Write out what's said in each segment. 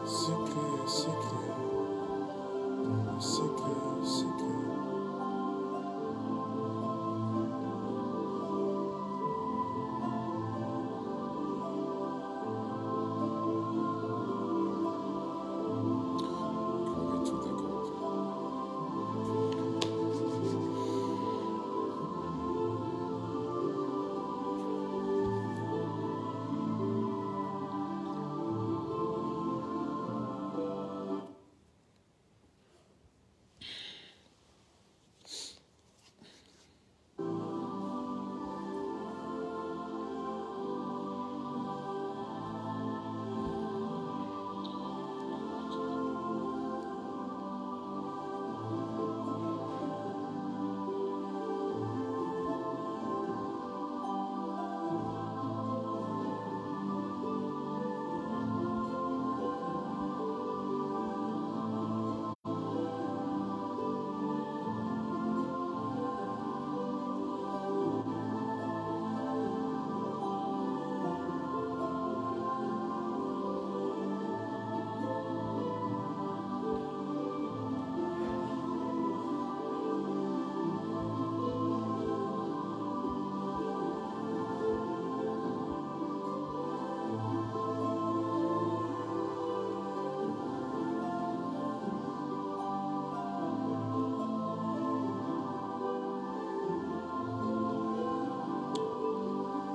secret, secret, dans le secret, secret. Gloire à tout d'accord.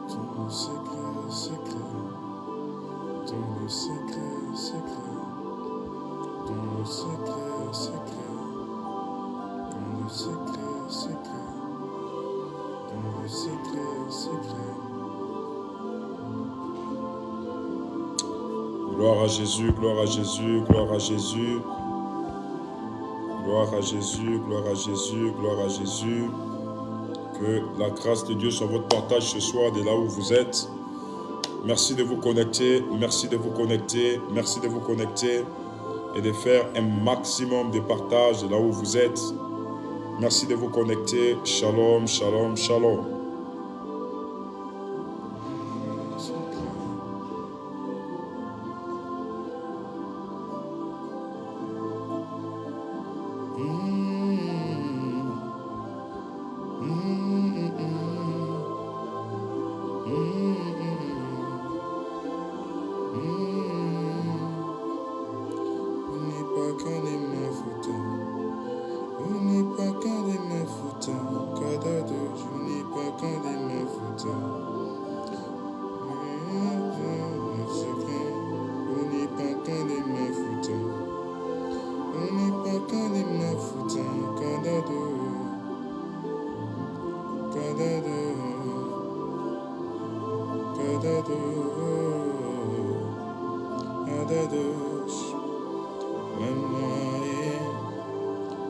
Dans le secret, secret, dans le secret, secret, dans le secret, secret, dans le secret, secret, dans le secret, secret. Gloire à Jésus, gloire à Jésus, gloire à Jésus. Gloire à Jésus, gloire à Jésus, gloire à Jésus. Que la grâce de Dieu soit votre partage ce soir de là où vous êtes. Merci de vous connecter, merci de vous connecter, merci de vous connecter et de faire un maximum de partage de là où vous êtes. Merci de vous connecter. Shalom, shalom, shalom.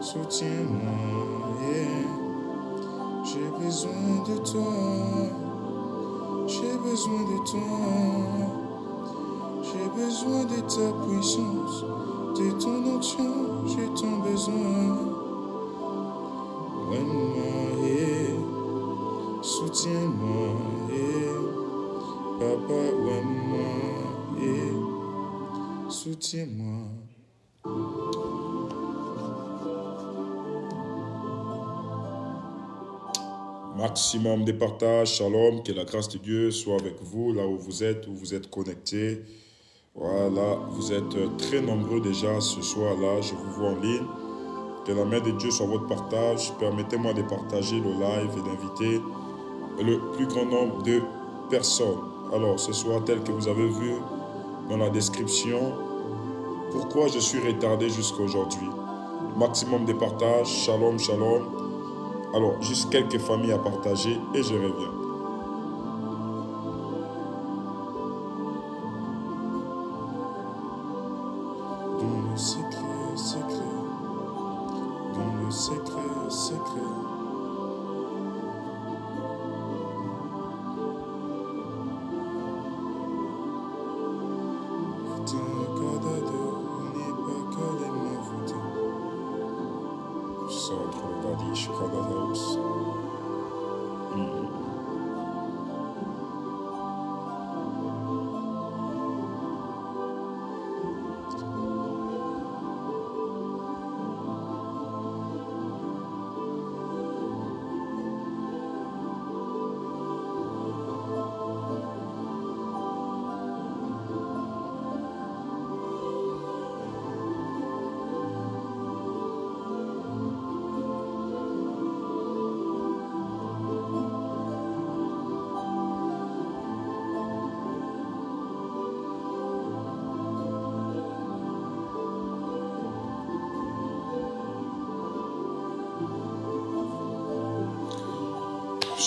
Soutiens-moi, j'ai besoin de toi, j'ai besoin de toi, j'ai besoin de ta puissance, de ton onction, j'ai ton besoin. Soutiens-moi, papa, soutiens-moi. Maximum de partage, shalom, que la grâce de Dieu soit avec vous, là où vous êtes connectés. Voilà, vous êtes très nombreux déjà ce soir-là, je vous vois en ligne. Que la main de Dieu soit votre partage. Permettez-moi de partager le live et d'inviter le plus grand nombre de personnes. Alors, ce soir, tel que vous avez vu dans la description, pourquoi je suis retardé jusqu'à aujourd'hui. Maximum de partage, shalom, shalom. Alors, juste quelques familles à partager et je reviens. Dans le secret, secret, dans le secret, secret.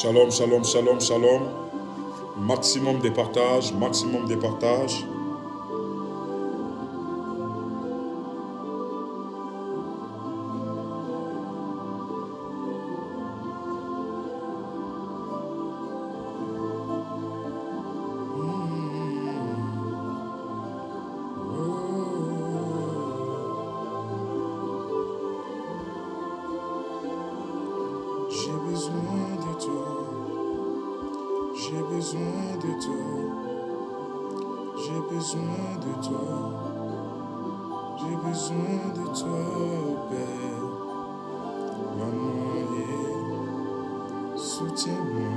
Shalom, shalom, shalom, shalom. Maximum de partage, maximum de partage. J'ai besoin de toi, j'ai besoin de toi, j'ai besoin de toi, j'ai besoin de toi, oh Père. Maman, soutiens-moi,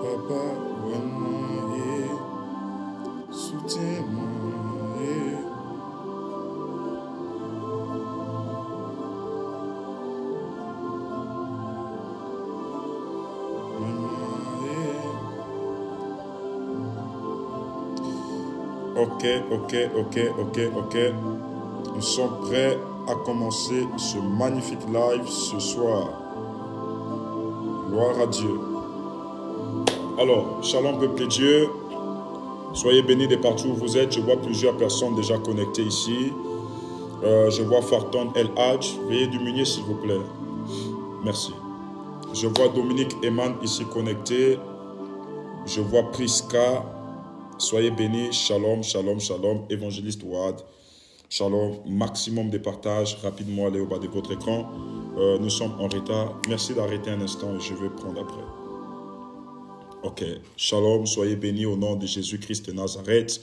papa, maman, soutiens-moi, Ok. Nous sommes prêts à commencer ce magnifique live ce soir. Gloire à Dieu. Alors, shalom peuple de Dieu. Soyez bénis de partout où vous êtes. Je vois plusieurs personnes déjà connectées ici. Je vois Farton El Hadj. Veuillez diminuer s'il vous plaît. Merci. Je vois Dominique Eman ici connecté. Je vois Priska. Soyez bénis. Shalom, shalom, shalom. Évangéliste Ouad. Shalom. Maximum de partage. Rapidement, allez au bas de votre écran. Nous sommes en retard. Merci d'arrêter un instant et je vais prendre après. Ok. Shalom. Soyez bénis au nom de Jésus-Christ de Nazareth.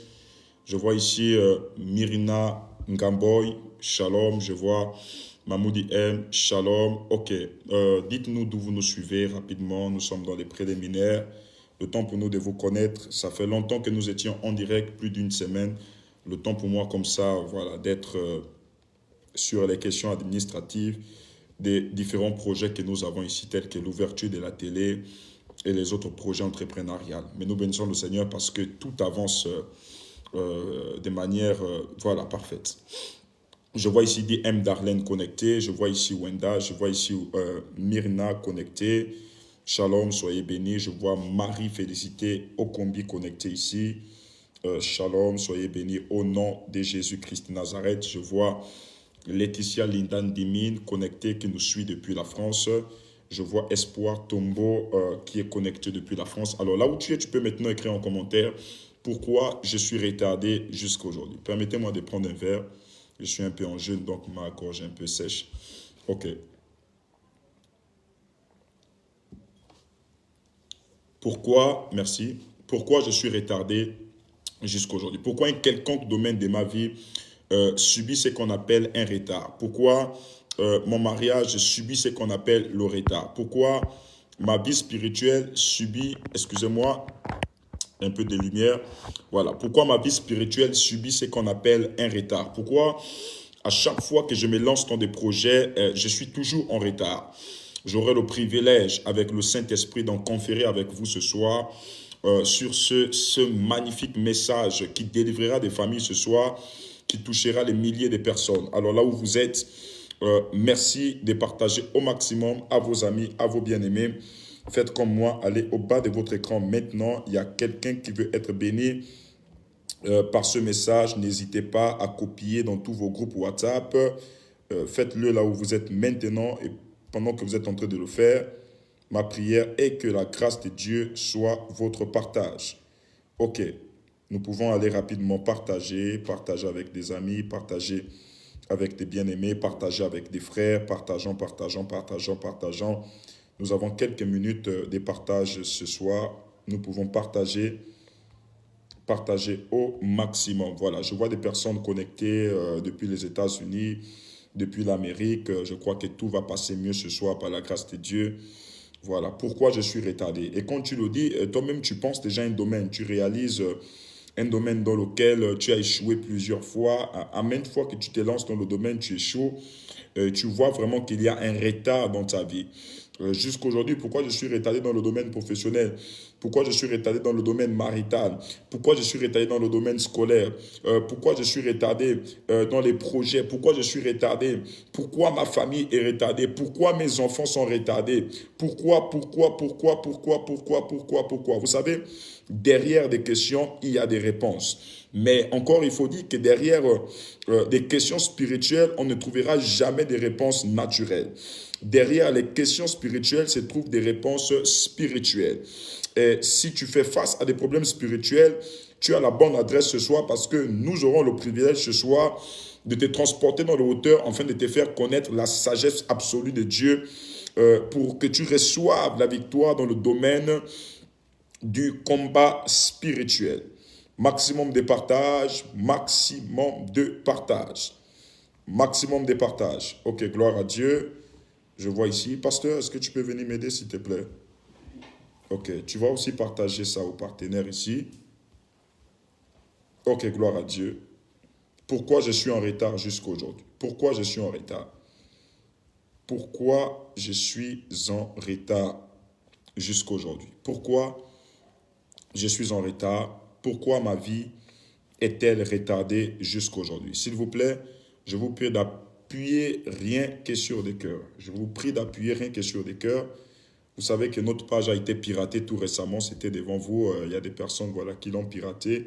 Je vois ici Myrina Ngamboy. Shalom. Je vois Mamoudi M. Shalom. Ok. Dites-nous d'où vous nous suivez rapidement. Nous sommes dans les préliminaires. Le temps pour nous de vous connaître. Ça fait longtemps que nous étions en direct, plus d'une semaine. Le temps pour moi comme ça, voilà, d'être sur les questions administratives des différents projets que nous avons ici, tels que l'ouverture de la télé et les autres projets entrepreneuriaux. Mais nous bénissons le Seigneur parce que tout avance de manière voilà, parfaite. Je vois ici DM Darlene connecté, je vois ici Wenda, je vois ici Myrna connectée. Shalom, soyez bénis. Je vois Marie-Félicité Okombi connectée ici. Shalom, soyez bénis au nom de Jésus-Christ de Nazareth. Je vois Laetitia Lindan Dimine connectée qui nous suit depuis la France. Je vois Espoir Tombo qui est connecté depuis la France. Alors là où tu es, tu peux maintenant écrire en commentaire pourquoi je suis retardé jusqu'à aujourd'hui. Permettez-moi de prendre un verre. Je suis un peu en jeûne, donc ma gorge est un peu sèche. Ok. Pourquoi, merci, pourquoi je suis retardé jusqu'à aujourd'hui? Pourquoi un quelconque domaine de ma vie subit ce qu'on appelle un retard? Pourquoi mon mariage subit ce qu'on appelle le retard? Pourquoi ma vie spirituelle subit, excusez-moi, un peu de lumière, voilà. Pourquoi ma vie spirituelle subit ce qu'on appelle un retard? Pourquoi à chaque fois que je me lance dans des projets, je suis toujours en retard? J'aurai le privilège, avec le Saint-Esprit, d'en conférer avec vous ce soir sur ce magnifique message qui délivrera des familles ce soir, qui touchera les milliers de personnes. Alors là où vous êtes, merci de partager au maximum à vos amis, à vos bien-aimés. Faites comme moi, allez au bas de votre écran maintenant. Il y a quelqu'un qui veut être béni par ce message. N'hésitez pas à copier dans tous vos groupes WhatsApp. Faites-le là où vous êtes maintenant et pendant que vous êtes en train de le faire, ma prière est que la grâce de Dieu soit votre partage. Ok, nous pouvons aller rapidement partager avec des amis, partager avec des bien-aimés, partager avec des frères, partageons. Nous avons quelques minutes de partage ce soir. Nous pouvons partager au maximum. Voilà, je vois des personnes connectées depuis les États-Unis, depuis l'Amérique. Je crois que tout va passer mieux ce soir par la grâce de Dieu. Voilà pourquoi je suis retardé. Et quand tu le dis, toi-même, tu penses déjà à un domaine. Tu réalises un domaine dans lequel tu as échoué plusieurs fois. À maintes fois que tu te lances dans le domaine, tu échoues. Tu vois vraiment qu'il y a un retard dans ta vie. Jusqu'aujourd'hui, pourquoi je suis retardé dans le domaine professionnel? Pourquoi je suis retardé dans le domaine marital? Pourquoi je suis retardé dans le domaine scolaire? Pourquoi je suis retardé dans les projets? Pourquoi je suis retardé? Pourquoi ma famille est retardée? Pourquoi mes enfants sont retardés? Pourquoi? Vous savez, derrière des questions, il y a des réponses. Mais encore, il faut dire que derrière des questions spirituelles, on ne trouvera jamais des réponses naturelles. Derrière les questions spirituelles se trouvent des réponses spirituelles. Et si tu fais face à des problèmes spirituels, tu as la bonne adresse ce soir parce que nous aurons le privilège ce soir de te transporter dans les hauteurs afin de te faire connaître la sagesse absolue de Dieu pour que tu reçoives la victoire dans le domaine du combat spirituel. Maximum de partage, maximum de partage. Maximum de partage. Ok, gloire à Dieu. Je vois ici. Pasteur, est-ce que tu peux venir m'aider s'il te plaît? Ok, tu vas aussi partager ça aux partenaires ici. Ok, gloire à Dieu. Pourquoi je suis en retard jusqu'à aujourd'hui? Pourquoi je suis en retard? Pourquoi je suis en retard jusqu'à aujourd'hui? Pourquoi je suis en retard? Pourquoi ma vie est-elle retardée jusqu'à aujourd'hui? S'il vous plaît, je vous prie d'appuyer rien que sur des cœurs. Je vous prie d'appuyer rien que sur des cœurs. Vous savez que notre page a été piratée tout récemment. C'était devant vous. Il y a des personnes voilà, qui l'ont piratée.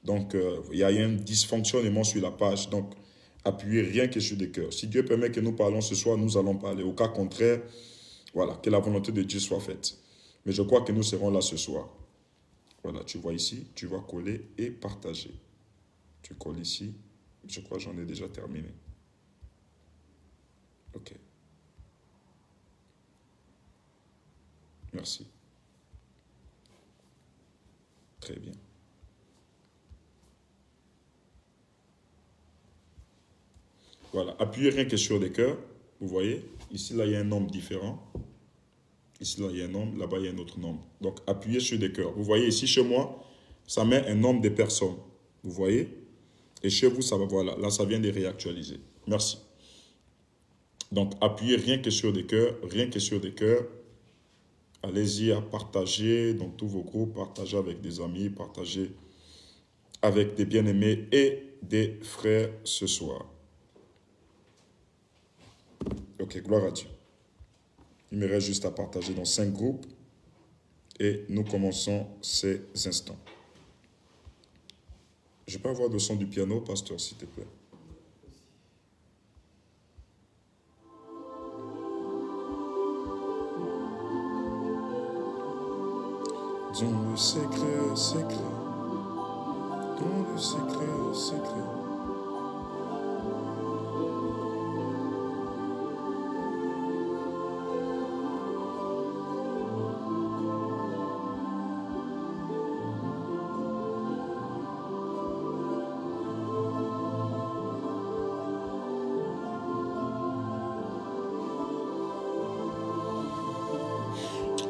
Donc, il y a eu un dysfonctionnement sur la page. Donc, appuyez rien que sur des cœurs. Si Dieu permet que nous parlons ce soir, nous allons parler. Au cas contraire, voilà, que la volonté de Dieu soit faite. Mais je crois que nous serons là ce soir. Voilà, tu vois ici, tu vas coller et partager. Tu colles ici. Je crois que j'en ai déjà terminé. OK. Merci. Très bien. Voilà, appuyez rien que sur des cœurs. Vous voyez, ici, là, il y a un nombre différent. Ici, là, il y a un nombre. Là-bas, il y a un autre nombre. Donc, appuyez sur des cœurs. Vous voyez, ici, chez moi, ça met un nombre de personnes. Vous voyez? Et chez vous, ça va, voilà. Là, ça vient de réactualiser. Merci. Donc, appuyez rien que sur des cœurs. Rien que sur des cœurs. Allez-y à partager dans tous vos groupes. Partagez avec des amis. Partagez avec des bien-aimés et des frères ce soir. Ok, gloire à Dieu. Il me reste juste à partager dans 5 groupes et nous commençons ces instants. Je peux avoir le son du piano, pasteur, s'il te plaît. Dans le secret, secret. Dans le secret, secret.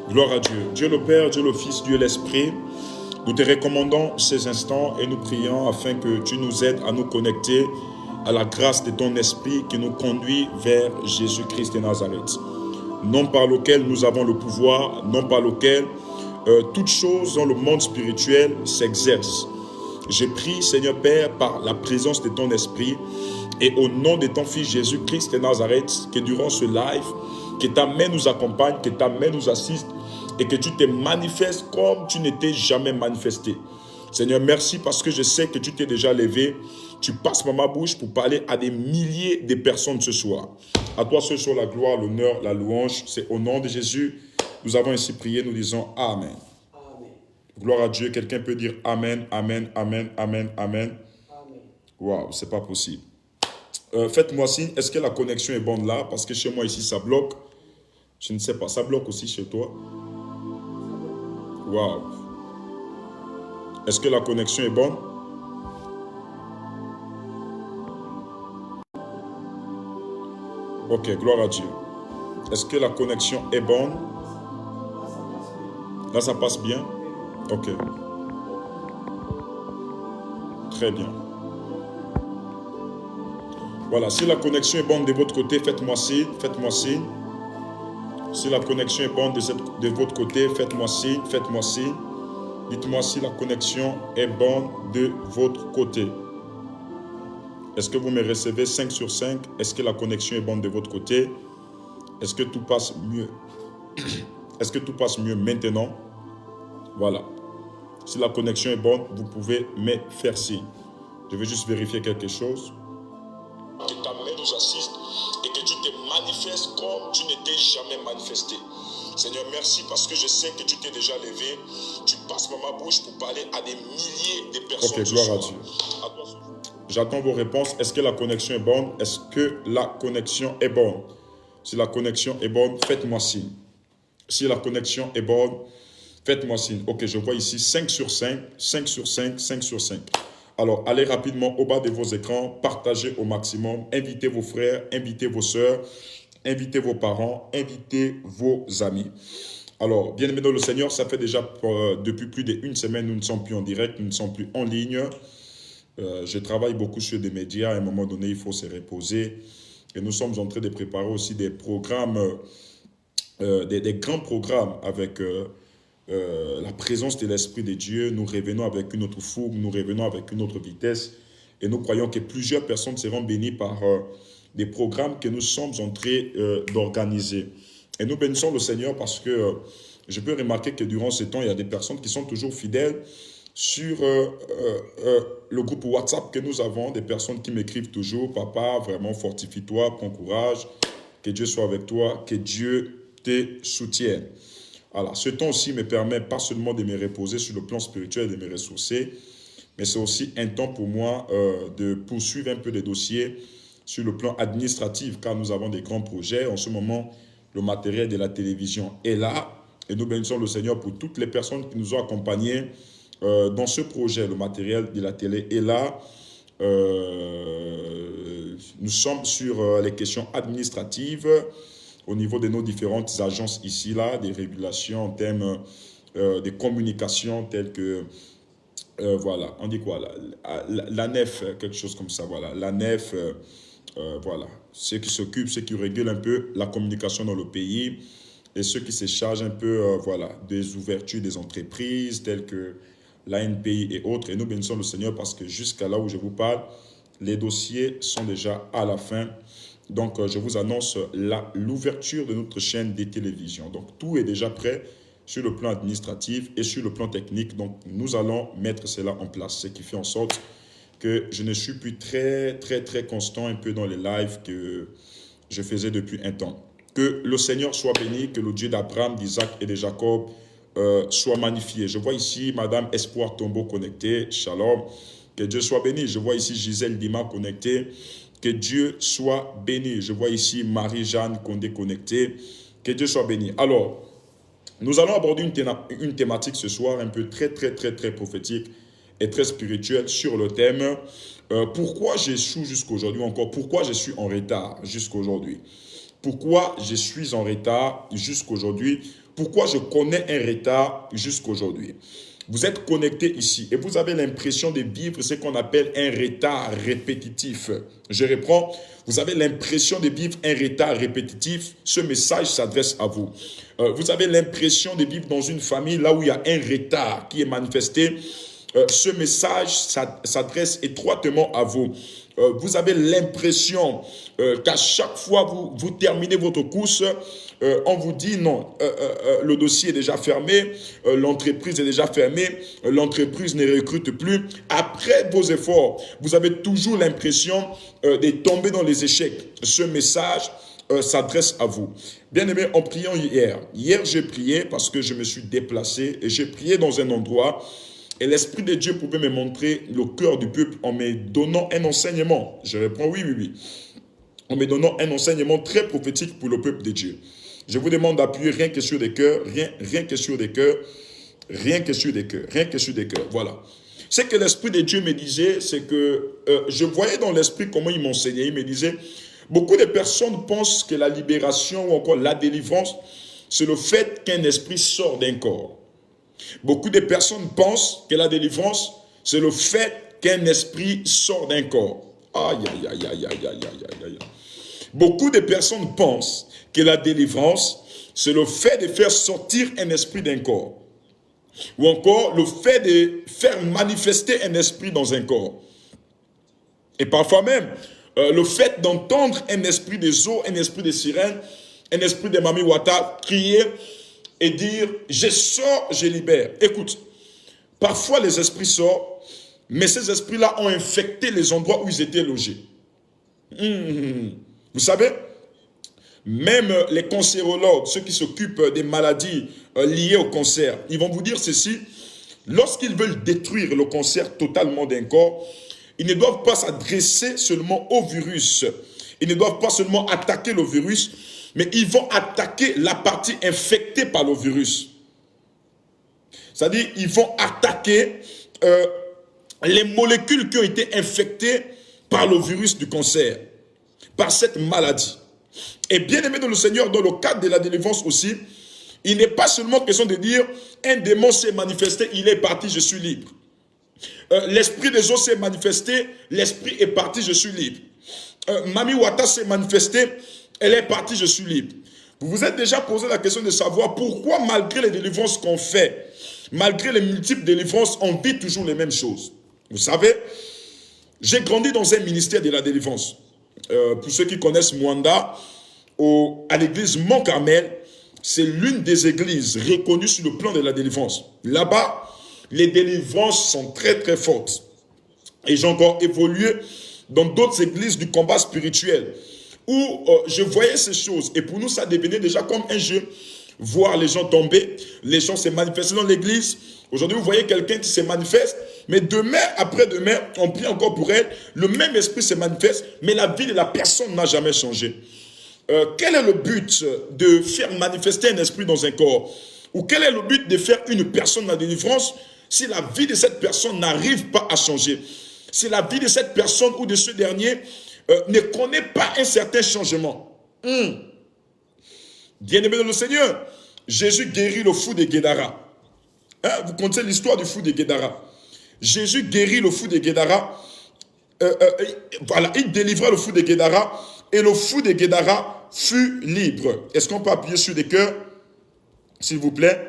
Gloire à Dieu. Dieu le Père, Dieu le Fils, Dieu l'Esprit. Nous te recommandons ces instants et nous prions afin que tu nous aides à nous connecter à la grâce de ton Esprit qui nous conduit vers Jésus-Christ de Nazareth. Nom par lequel nous avons le pouvoir, nom par lequel toutes choses dans le monde spirituel s'exercent. Je prie, Seigneur Père, par la présence de ton Esprit et au nom de ton Fils Jésus-Christ de Nazareth, que durant ce live, que ta main nous accompagne, que ta main nous assiste et que tu te manifestes comme tu n'étais jamais manifesté. Seigneur, merci parce que je sais que tu t'es déjà levé. Tu passes par ma bouche pour parler à des milliers de personnes ce soir. À toi ce soir la gloire, l'honneur, la louange. C'est au nom de Jésus. Nous avons ainsi prié, nous disons Amen. Amen. Gloire à Dieu. Quelqu'un peut dire Amen, Amen, Amen, Amen, Amen. Waouh, c'est pas possible. Faites-moi signe, est-ce que la connexion est bonne là? Parce que chez moi ici, ça bloque. Je ne sais pas, ça bloque aussi chez toi? Waouh. Est-ce que la connexion est bonne? Ok, gloire à Dieu. Est-ce que la connexion est bonne? Là, ça passe bien? Ok. Très bien. Voilà, si la connexion est bonne de votre côté, faites-moi signe, faites-moi signe. Si la connexion est bonne de votre côté, faites-moi signe, faites-moi signe. Dites-moi si la connexion est bonne de votre côté. Est-ce que vous me recevez 5 sur 5? Est-ce que la connexion est bonne de votre côté? Est-ce que tout passe mieux? Est-ce que tout passe mieux maintenant? Voilà. Si la connexion est bonne, vous pouvez me faire signe. Je vais juste vérifier quelque chose. Que ta main nous assiste et que tu te manifestes comme tu n'étais jamais manifesté. Seigneur, merci parce que je sais que tu t'es déjà levé. Tu passes par ma bouche pour parler à des milliers de personnes. Ok, gloire à Dieu. J'attends vos réponses. Est-ce que la connexion est bonne? Est-ce que la connexion est bonne? Si la connexion est bonne, faites-moi signe. Si la connexion est bonne, faites-moi signe. Ok, je vois ici 5 sur 5, 5 sur 5, 5 sur 5. Alors, allez rapidement au bas de vos écrans, partagez au maximum, invitez vos frères, invitez vos sœurs, invitez vos parents, invitez vos amis. Alors, bien-aimés dans le Seigneur, ça fait déjà depuis plus d'une semaine, nous ne sommes plus en direct, nous ne sommes plus en ligne. Je travaille beaucoup sur des médias, à un moment donné, il faut se reposer. Et nous sommes en train de préparer aussi des programmes, des grands programmes avec la présence de l'Esprit de Dieu. Nous revenons avec une autre fougue, nous revenons avec une autre vitesse. Et nous croyons que plusieurs personnes seront bénies par des programmes que nous sommes en train d'organiser. Et nous bénissons le Seigneur parce que je peux remarquer que durant ce temps, il y a des personnes qui sont toujours fidèles sur le groupe WhatsApp que nous avons, des personnes qui m'écrivent toujours, papa, vraiment fortifie-toi, prends courage, que Dieu soit avec toi, que Dieu te soutienne. Alors, ce temps aussi me permet pas seulement de me reposer sur le plan spirituel, de me ressourcer, mais c'est aussi un temps pour moi de poursuivre un peu les dossiers sur le plan administratif, car nous avons des grands projets. En ce moment, le matériel de la télévision est là, et nous bénissons le Seigneur pour toutes les personnes qui nous ont accompagnés dans ce projet. Le matériel de la télé est là. Nous sommes sur les questions administratives au niveau de nos différentes agences ici, là, des régulations en termes de communication telles que, voilà, on dit quoi, la nef, quelque chose comme ça, voilà, la nef, voilà, ceux qui s'occupent, ceux qui régulent un peu la communication dans le pays et ceux qui se chargent un peu, voilà, des ouvertures des entreprises telles que l'ANPI et autres. Et nous bénissons le Seigneur parce que jusqu'à là où je vous parle, les dossiers sont déjà à la fin. Donc, je vous annonce l'ouverture de notre chaîne de télévision. Donc, tout est déjà prêt sur le plan administratif et sur le plan technique. Donc, nous allons mettre cela en place, ce qui fait en sorte que je ne suis plus très constant un peu dans les lives que je faisais depuis un temps. Que le Seigneur soit béni, que le Dieu d'Abraham, d'Isaac et de Jacob soit magnifié. Je vois ici Madame Espoir Tombeau connectée. Shalom. Que Dieu soit béni. Je vois ici Gisèle Dima connectée. Que Dieu soit béni. Je vois ici Marie-Jeanne Condé connectée. Que Dieu soit béni. Alors, nous allons aborder une thématique ce soir un peu très prophétique et très spirituelle sur le thème pourquoi j'échoue jusqu'aujourd'hui, encore pourquoi je suis en retard jusqu'aujourd'hui. Pourquoi je suis en retard jusqu'aujourd'hui? Pourquoi je connais un retard jusqu'aujourd'hui? Vous êtes connecté ici et vous avez l'impression de vivre ce qu'on appelle un retard répétitif. Je reprends, vous avez l'impression de vivre un retard répétitif. Ce message s'adresse à vous. Vous avez l'impression de vivre dans une famille là où il y a un retard qui est manifesté. Ce message s'adresse étroitement à vous. Vous avez l'impression qu'à chaque fois vous terminez votre course, on vous dit non, le dossier est déjà fermé, l'entreprise est déjà fermée, l'entreprise ne recrute plus. Après vos efforts, vous avez toujours l'impression de tomber dans les échecs. Ce message s'adresse à vous. Bien-aimés, en priant hier. Hier, j'ai prié parce que je me suis déplacé et j'ai prié dans un endroit. Et l'Esprit de Dieu pouvait me montrer le cœur du peuple en me donnant un enseignement. Je réponds oui. En me donnant un enseignement très prophétique pour le peuple de Dieu. Je vous demande d'appuyer rien que sur des cœurs, rien que sur des cœurs, rien que sur des cœurs, rien que sur des cœurs. Voilà. Ce que l'Esprit de Dieu me disait, c'est que je voyais dans l'Esprit comment il m'enseignait. Il me disait, beaucoup de personnes pensent que la libération ou encore la délivrance, c'est le fait qu'un esprit sort d'un corps. Beaucoup de personnes pensent que la délivrance, c'est le fait qu'un esprit sort d'un corps. Aïe. Beaucoup de personnes pensent que la délivrance, c'est le fait de faire sortir un esprit d'un corps. Ou encore le fait de faire manifester un esprit dans un corps. Et parfois même, le fait d'entendre un esprit des eaux, un esprit des sirènes, un esprit de Mami Wata crier et dire « je sors, je libère ». Écoute, parfois les esprits sortent, mais ces esprits-là ont infecté les endroits où ils étaient logés. Vous savez, même les cancérologues, ceux qui s'occupent des maladies liées au cancer, ils vont vous dire ceci, lorsqu'ils veulent détruire le cancer totalement d'un corps, ils ne doivent pas s'adresser seulement au virus, ils ne doivent pas seulement attaquer le virus, mais ils vont attaquer la partie infectée par le virus. C'est-à-dire, ils vont attaquer les molécules qui ont été infectées par le virus du cancer, par cette maladie. Et bien aimé dans le Seigneur, dans le cadre de la délivrance aussi, il n'est pas seulement question de dire un démon s'est manifesté, il est parti, je suis libre. L'esprit des eaux s'est manifesté, l'esprit est parti, je suis libre. Mami Wata s'est manifestée, elle est partie, je suis libre. Vous vous êtes déjà posé la question de savoir pourquoi malgré les délivrances qu'on fait, malgré les multiples délivrances, on vit toujours les mêmes choses. Vous savez, j'ai grandi dans un ministère de la délivrance. Pour ceux qui connaissent Mwanda, à l'église Mont-Carmel, c'est l'une des églises reconnues sur le plan de la délivrance. Là-bas, les délivrances sont très très fortes. Et j'ai encore évolué dans d'autres églises du combat spirituel où je voyais ces choses. Et pour nous, ça devenait déjà comme un jeu. Voir les gens tomber, les gens se manifester dans l'église. Aujourd'hui, vous voyez quelqu'un qui se manifeste, mais demain, après-demain, on prie encore pour elle. Le même esprit se manifeste, mais la vie de la personne n'a jamais changé. Quel est le but de faire manifester un esprit dans un corps? Ou quel est le but de faire une personne en délivrance si la vie de cette personne n'arrive pas à changer? Si la vie de cette personne ou de ce dernier ne connaît pas un certain changement. Bien-aimé dans le Seigneur, Jésus guérit le fou de Guédara. Hein, vous connaissez l'histoire du fou de Guédara. Jésus guérit le fou de Guédara. Voilà, il délivra le fou de Guédara et le fou de Guédara fut libre. Est-ce qu'on peut appuyer sur des cœurs, s'il vous plaît?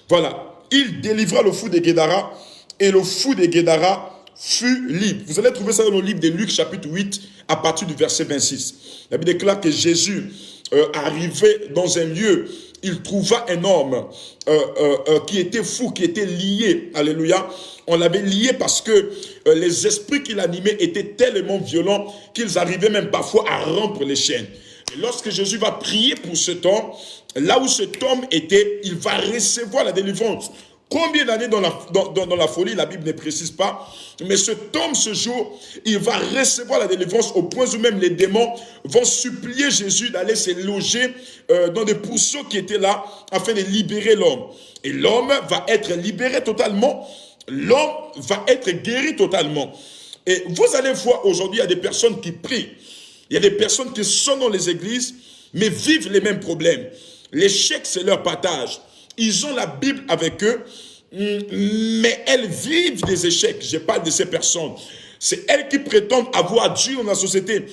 Voilà, il délivra le fou de Guédara et le fou de Guédara fut libre. Vous allez trouver ça dans le livre de Luc chapitre 8 à partir du verset 26. La Bible déclare que Jésus arrivait dans un lieu, il trouva un homme qui était fou, qui était lié. Alléluia. On l'avait lié parce que les esprits qui l'animaient étaient tellement violents qu'ils arrivaient même parfois à rompre les chaînes. Et lorsque Jésus va prier pour cet homme, là où cet homme était, il va recevoir la délivrance. Combien d'années dans la folie, la Bible ne précise pas. Mais cet homme, ce jour, il va recevoir la délivrance au point où même les démons vont supplier Jésus d'aller se loger dans des pourceaux qui étaient là afin de libérer l'homme. Et l'homme va être libéré totalement. L'homme va être guéri totalement. Et vous allez voir aujourd'hui, il y a des personnes qui prient. Il y a des personnes qui sont dans les églises, mais vivent les mêmes problèmes. L'échec, c'est leur partage. Ils ont la Bible avec eux, mais elles vivent des échecs. Je parle de ces personnes. C'est elles qui prétendent avoir Dieu dans la société.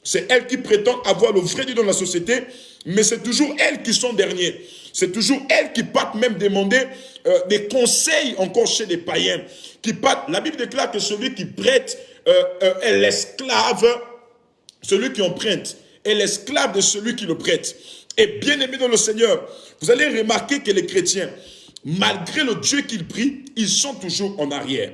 C'est elles qui prétendent avoir le vrai Dieu dans la société, mais c'est toujours elles qui sont dernières. C'est toujours elles qui partent même demander des conseils encore chez des païens. Qui partent. La Bible déclare que celui qui prête est l'esclave, celui qui emprunte est l'esclave de celui qui le prête. Et bien aimé dans le Seigneur, vous allez remarquer que les chrétiens, malgré le Dieu qu'ils prient, ils sont toujours en arrière.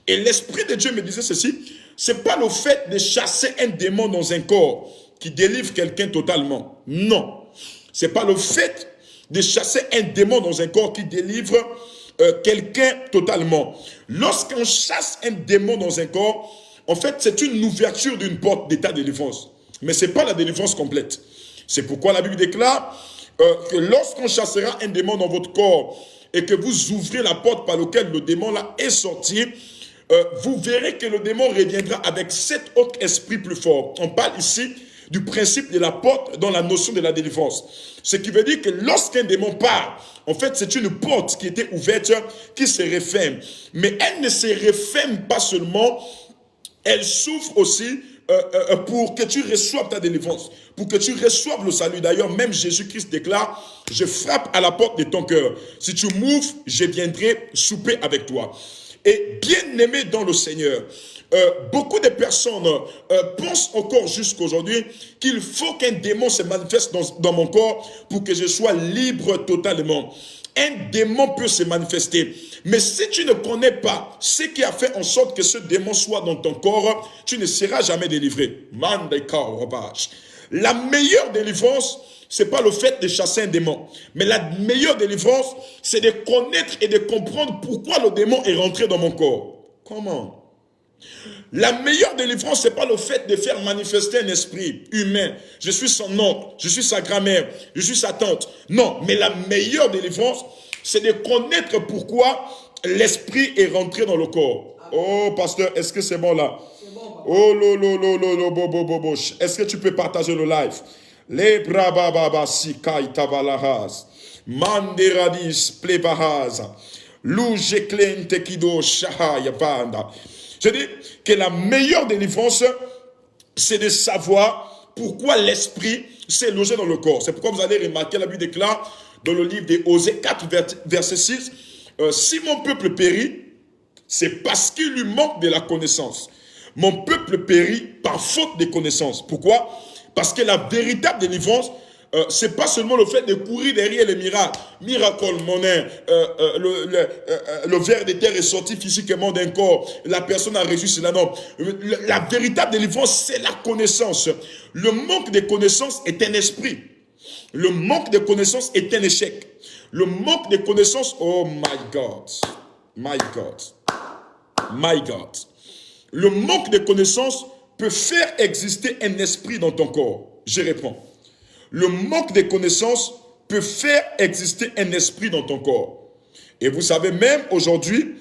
Et l'Esprit de Dieu me disait ceci, c'est pas le fait de chasser un démon dans un corps qui délivre quelqu'un totalement. Non. C'est pas le fait de chasser un démon dans un corps qui délivre quelqu'un totalement. Lorsqu'on chasse un démon dans un corps, en fait, c'est une ouverture d'une porte d'état de délivrance. Mais ce n'est pas la délivrance complète. C'est pourquoi la Bible déclare que lorsqu'on chassera un démon dans votre corps et que vous ouvrez la porte par laquelle le démon là est sorti, vous verrez que le démon reviendra avec 7 autres esprits plus forts. On parle ici du principe de la porte dans la notion de la délivrance. Ce qui veut dire que lorsqu'un démon part, en fait, c'est une porte qui était ouverte, qui se referme. Mais elle ne se referme pas seulement, elle s'ouvre aussi pour que tu reçoives ta délivrance, pour que tu reçoives le salut. D'ailleurs, même Jésus-Christ déclare, je frappe à la porte de ton cœur. Si tu m'ouvres, je viendrai souper avec toi. Et bien aimé dans le Seigneur, beaucoup de personnes pensent encore jusqu'aujourd'hui qu'il faut qu'un démon se manifeste dans mon corps pour que je sois libre totalement. Un démon peut se manifester. Mais si tu ne connais pas ce qui a fait en sorte que ce démon soit dans ton corps, tu ne seras jamais délivré. La meilleure délivrance, ce n'est pas le fait de chasser un démon. Mais la meilleure délivrance, c'est de connaître et de comprendre pourquoi le démon est rentré dans mon corps. Comment? La meilleure délivrance, ce n'est pas le fait de faire manifester un esprit humain. Je suis son oncle, je suis sa grand-mère, je suis sa tante. Non, mais la meilleure délivrance, c'est de connaître pourquoi l'esprit est rentré dans le corps. Oh, pasteur, est-ce que c'est bon là? Oh, bo. Est-ce que tu peux partager le live? Les brababa sikai tavalahas. Manderadis plebahas. Loujeklen kido shahaya banda. Je dis que la meilleure délivrance, c'est de savoir pourquoi l'esprit s'est logé dans le corps. C'est pourquoi vous allez remarquer, la Bible déclare dans le livre des Osée 4, verset 6, si mon peuple périt, c'est parce qu'il lui manque de la connaissance. Mon peuple périt par faute de connaissance. Pourquoi? Parce que la véritable délivrance, c'est pas seulement le fait de courir derrière les miracles. Miracle, monnaie, le ver de terre est sorti physiquement d'un corps. La personne a reçu cela. Non. La véritable délivrance, c'est la connaissance. Le manque de connaissance est un esprit. Le manque de connaissance est un échec. Le manque de connaissance, oh my God. My God. My God. Le manque de connaissance peut faire exister un esprit dans ton corps. Je réponds. Le manque de connaissances peut faire exister un esprit dans ton corps. Et vous savez, même aujourd'hui,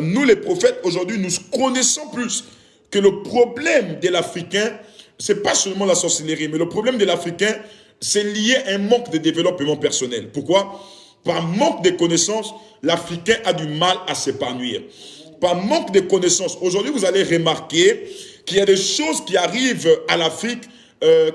nous les prophètes, aujourd'hui, nous connaissons plus que le problème de l'Africain, c'est pas seulement la sorcellerie, mais le problème de l'Africain, c'est lié à un manque de développement personnel. Pourquoi? Par manque de connaissances, l'Africain a du mal à s'épanouir. Par manque de connaissances, aujourd'hui, vous allez remarquer qu'il y a des choses qui arrivent à l'Afrique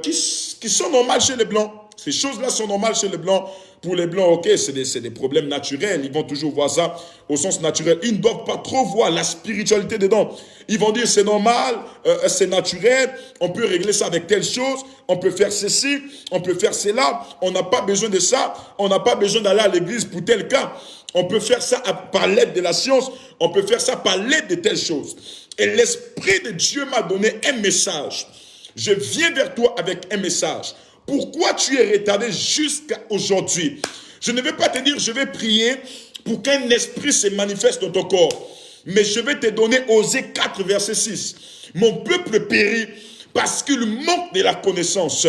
qui sont normales chez les Blancs. Ces choses-là sont normales chez les Blancs. Pour les Blancs, ok, c'est des problèmes naturels. Ils vont toujours voir ça au sens naturel. Ils ne doivent pas trop voir la spiritualité dedans. Ils vont dire c'est normal, c'est naturel, on peut régler ça avec telle chose, on peut faire ceci, on peut faire cela, on n'a pas besoin de ça, on n'a pas besoin d'aller à l'église pour tel cas. On peut faire ça par l'aide de la science, on peut faire ça par l'aide de telles choses. Et l'Esprit de Dieu m'a donné un message. Je viens vers toi avec un message. Pourquoi tu es retardé jusqu'à aujourd'hui? Je ne vais pas te dire, je vais prier pour qu'un esprit se manifeste dans ton corps. Mais je vais te donner Osée 4, verset 6. Mon peuple périt parce qu'il manque de la connaissance.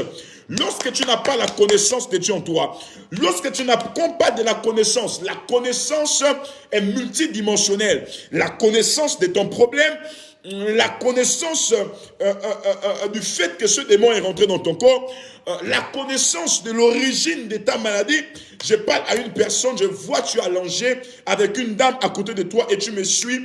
Lorsque tu n'as pas la connaissance de Dieu en toi, lorsque tu n'as pas de la connaissance est multidimensionnelle. La connaissance de ton problème, la connaissance du fait que ce démon est rentré dans ton corps, la connaissance de l'origine de ta maladie. Je parle à une personne, je vois tu es allongé avec une dame à côté de toi et tu me suis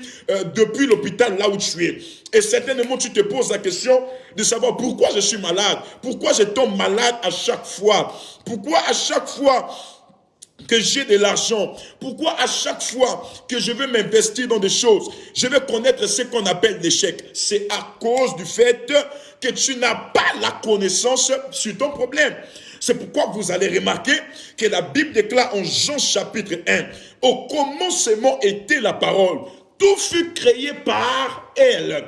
depuis l'hôpital là où tu es. Et certainement tu te poses la question de savoir pourquoi je suis malade, pourquoi je tombe malade à chaque fois, pourquoi à chaque fois que j'ai de l'argent, pourquoi à chaque fois que je veux m'investir dans des choses, je vais connaître ce qu'on appelle l'échec. C'est à cause du fait que tu n'as pas la connaissance sur ton problème. C'est pourquoi vous allez remarquer que la Bible déclare en Jean chapitre 1, au commencement était la parole. Tout fut créé par elle.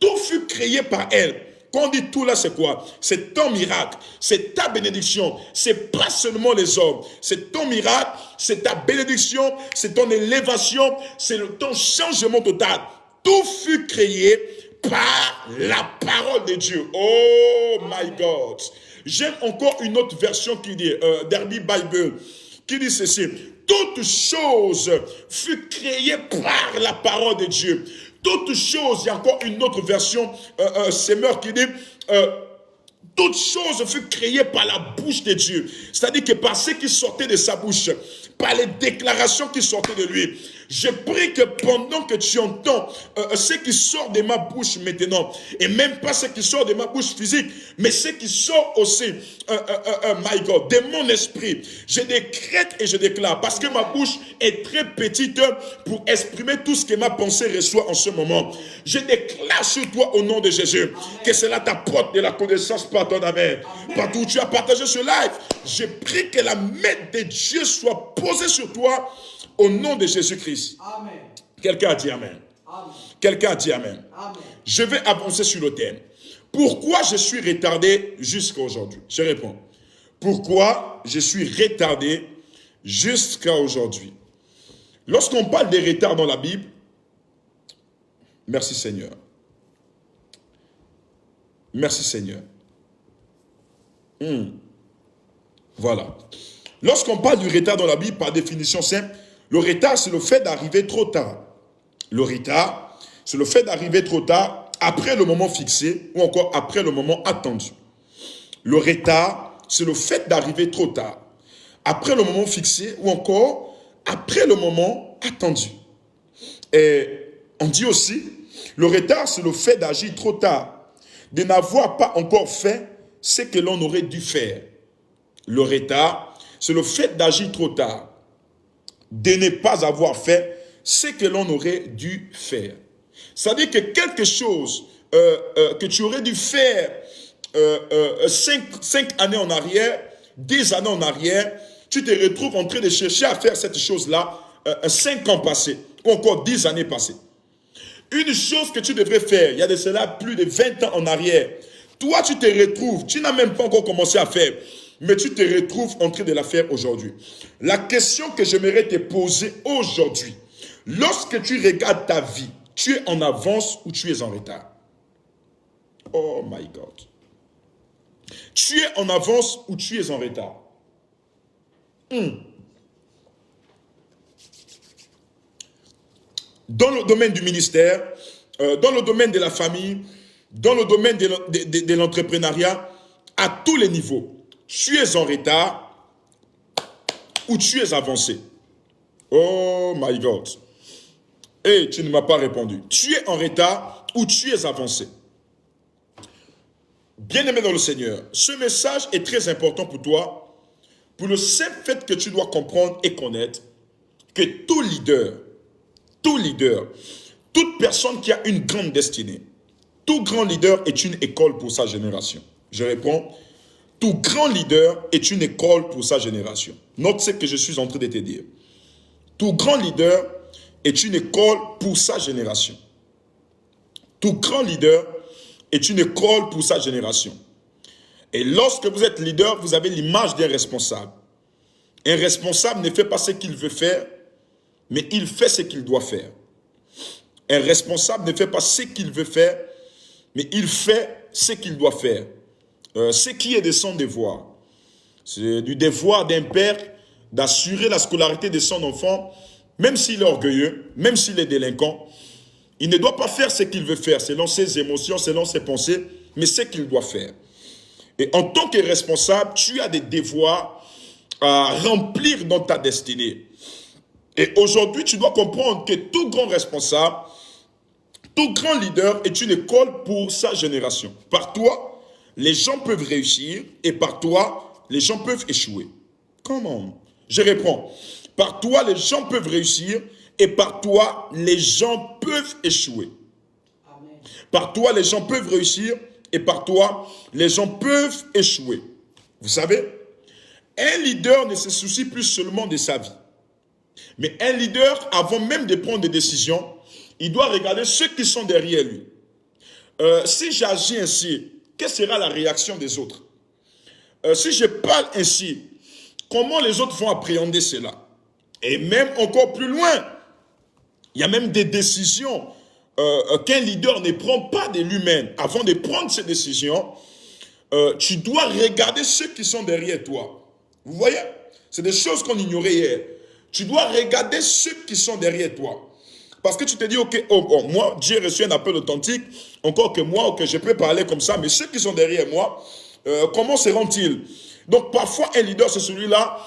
Tout fut créé par elle. Quand on dit tout là, c'est quoi? C'est ton miracle, c'est ta bénédiction, c'est pas seulement les hommes, c'est ton miracle, c'est ta bénédiction, c'est ton élévation, c'est ton changement total. Tout fut créé par la parole de Dieu. Oh my God. J'aime encore une autre version qui dit, Derby Bible, qui dit ceci. Toute chose fut créée par la parole de Dieu. Toute chose, il y a encore une autre version, Semeur qui dit, Toute chose fut créée par la bouche de Dieu. C'est-à-dire que par ce qui sortait de sa bouche, par les déclarations qui sortaient de lui. Je prie que pendant que tu entends ce qui sort de ma bouche maintenant, et même pas ce qui sort de ma bouche physique, mais ce qui sort aussi, my God, de mon esprit, je décrète et je déclare, parce que ma bouche est très petite pour exprimer tout ce que ma pensée reçoit en ce moment. Je déclare sur toi au nom de Jésus, amen, que cela t'apporte de la connaissance par ton amen. Partout où tu as partagé ce live, je prie que la main de Dieu soit posée sur toi au nom de Jésus-Christ. Quelqu'un a dit amen. Quelqu'un a dit amen. Amen. Je vais avancer sur le thème. Pourquoi je suis retardé jusqu'à aujourd'hui? Je réponds. Pourquoi je suis retardé jusqu'à aujourd'hui? Lorsqu'on parle des retards dans la Bible, merci Seigneur. Merci Seigneur. Voilà. Lorsqu'on parle du retard dans la Bible, par définition simple, le retard, c'est le fait d'arriver trop tard. Le retard, c'est le fait d'arriver trop tard après le moment fixé ou encore après le moment attendu. Le retard, c'est le fait d'arriver trop tard après le moment fixé ou encore après le moment attendu. Et on dit aussi, le retard, c'est le fait d'agir trop tard, de n'avoir pas encore fait ce que l'on aurait dû faire. Le retard, c'est le fait d'agir trop tard, de ne pas avoir fait ce que l'on aurait dû faire. C'est-à-dire que quelque chose que tu aurais dû faire 5 années en arrière, 10 années en arrière, tu te retrouves en train de chercher à faire cette chose-là 5 ans passés, ou encore 10 années passées. Une chose que tu devrais faire, il y a de cela plus de 20 ans en arrière, toi tu te retrouves, tu n'as même pas encore commencé à faire, mais tu te retrouves en train de la faire aujourd'hui. La question que j'aimerais te poser aujourd'hui, lorsque tu regardes ta vie, tu es en avance ou tu es en retard? Oh my God. Tu es en avance ou tu es en retard? Dans le domaine du ministère, dans le domaine de la famille, dans le domaine de l'entrepreneuriat, à tous les niveaux, tu es en retard ou tu es avancé? Oh my God. Et tu ne m'as pas répondu. Tu es en retard ou tu es avancé? Bien-aimé dans le Seigneur, ce message est très important pour toi, pour le simple fait que tu dois comprendre et connaître que tout leader, toute personne qui a une grande destinée, tout grand leader est une école pour sa génération. Je réponds, tout grand leader est une école pour sa génération. Note ce que je suis en train de te dire. Tout grand leader est une école pour sa génération. Tout grand leader est une école pour sa génération. Et lorsque vous êtes leader, vous avez l'image d'un responsable. Un responsable ne fait pas ce qu'il veut faire, mais il fait ce qu'il doit faire. Un responsable ne fait pas ce qu'il veut faire, mais il fait ce qu'il doit faire. Ce qui est de son devoir. C'est du devoir d'un père d'assurer la scolarité de son enfant, même s'il est orgueilleux, même s'il est délinquant. Il ne doit pas faire ce qu'il veut faire, selon ses émotions, selon ses pensées, mais ce qu'il doit faire. Et en tant que responsable, tu as des devoirs à remplir dans ta destinée. Et aujourd'hui, tu dois comprendre que tout grand responsable, tout grand leader est une école pour sa génération. Par toi, les gens peuvent réussir et par toi, les gens peuvent échouer. Comment? Je réponds. Par toi, les gens peuvent réussir et par toi, les gens peuvent échouer. Amen. Par toi, les gens peuvent réussir et par toi, les gens peuvent échouer. Vous savez, un leader ne se soucie plus seulement de sa vie. Mais un leader, avant même de prendre des décisions, il doit regarder ceux qui sont derrière lui. Si j'agis ainsi, quelle sera la réaction des autres? Si je parle ainsi, comment les autres vont appréhender cela? Et même encore plus loin, il y a même des décisions qu'un leader ne prend pas de lui-même. Avant de prendre ces décisions, tu dois regarder ceux qui sont derrière toi. Vous voyez? C'est des choses qu'on ignorait hier. Tu dois regarder ceux qui sont derrière toi. Parce que tu te dis, ok, moi, j'ai reçu un appel authentique, encore que moi, ok, je peux parler comme ça, mais ceux qui sont derrière moi, comment se rend-il? Donc parfois un leader, c'est celui-là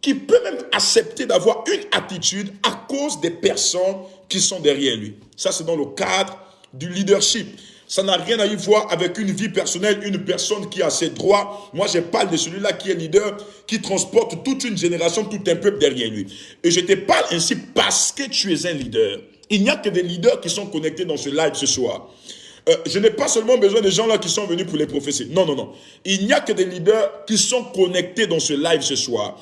qui peut même accepter d'avoir une attitude à cause des personnes qui sont derrière lui. Ça, c'est dans le cadre du leadership. Ça n'a rien à y voir avec une vie personnelle, une personne qui a ses droits. Moi, je parle de celui-là qui est leader, qui transporte toute une génération, tout un peuple derrière lui. Et je te parle ainsi parce que tu es un leader. Il n'y a que des leaders qui sont connectés dans ce live ce soir. Je n'ai pas seulement besoin des gens là qui sont venus pour les prophéties. Non, non, non. Il n'y a que des leaders qui sont connectés dans ce live ce soir.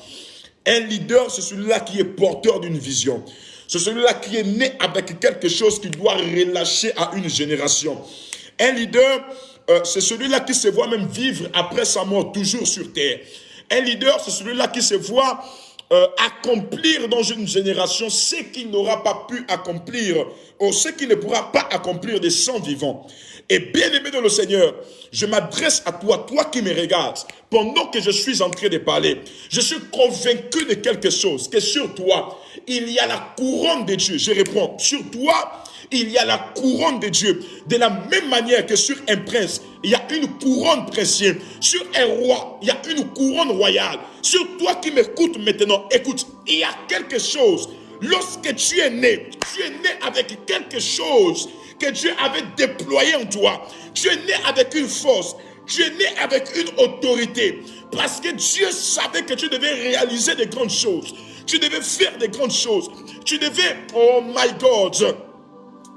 Un leader, c'est celui-là qui est porteur d'une vision. C'est celui-là qui est né avec quelque chose qui doit relâcher à une génération. Un leader, c'est celui-là qui se voit même vivre après sa mort, toujours sur terre. Un leader, c'est celui-là qui se voit accomplir dans une génération ce qu'il n'aura pas pu accomplir, ou ce qu'il ne pourra pas accomplir des 100 vivants. Et bien aimé dans le Seigneur, je m'adresse à toi, toi qui me regardes, pendant que je suis en train de parler. Je suis convaincu de quelque chose, que sur toi, il y a la couronne de Dieu. Je réponds, sur toi, il y a la couronne de Dieu. De la même manière que sur un prince, il y a une couronne princière. Sur un roi, il y a une couronne royale. Sur toi qui m'écoutes maintenant, écoute, il y a quelque chose. Lorsque tu es né avec quelque chose que Dieu avait déployé en toi. Tu es né avec une force. Tu es né avec une autorité. Parce que Dieu savait que tu devais réaliser de grandes choses. Tu devais faire de grandes choses. Tu devais, oh my God,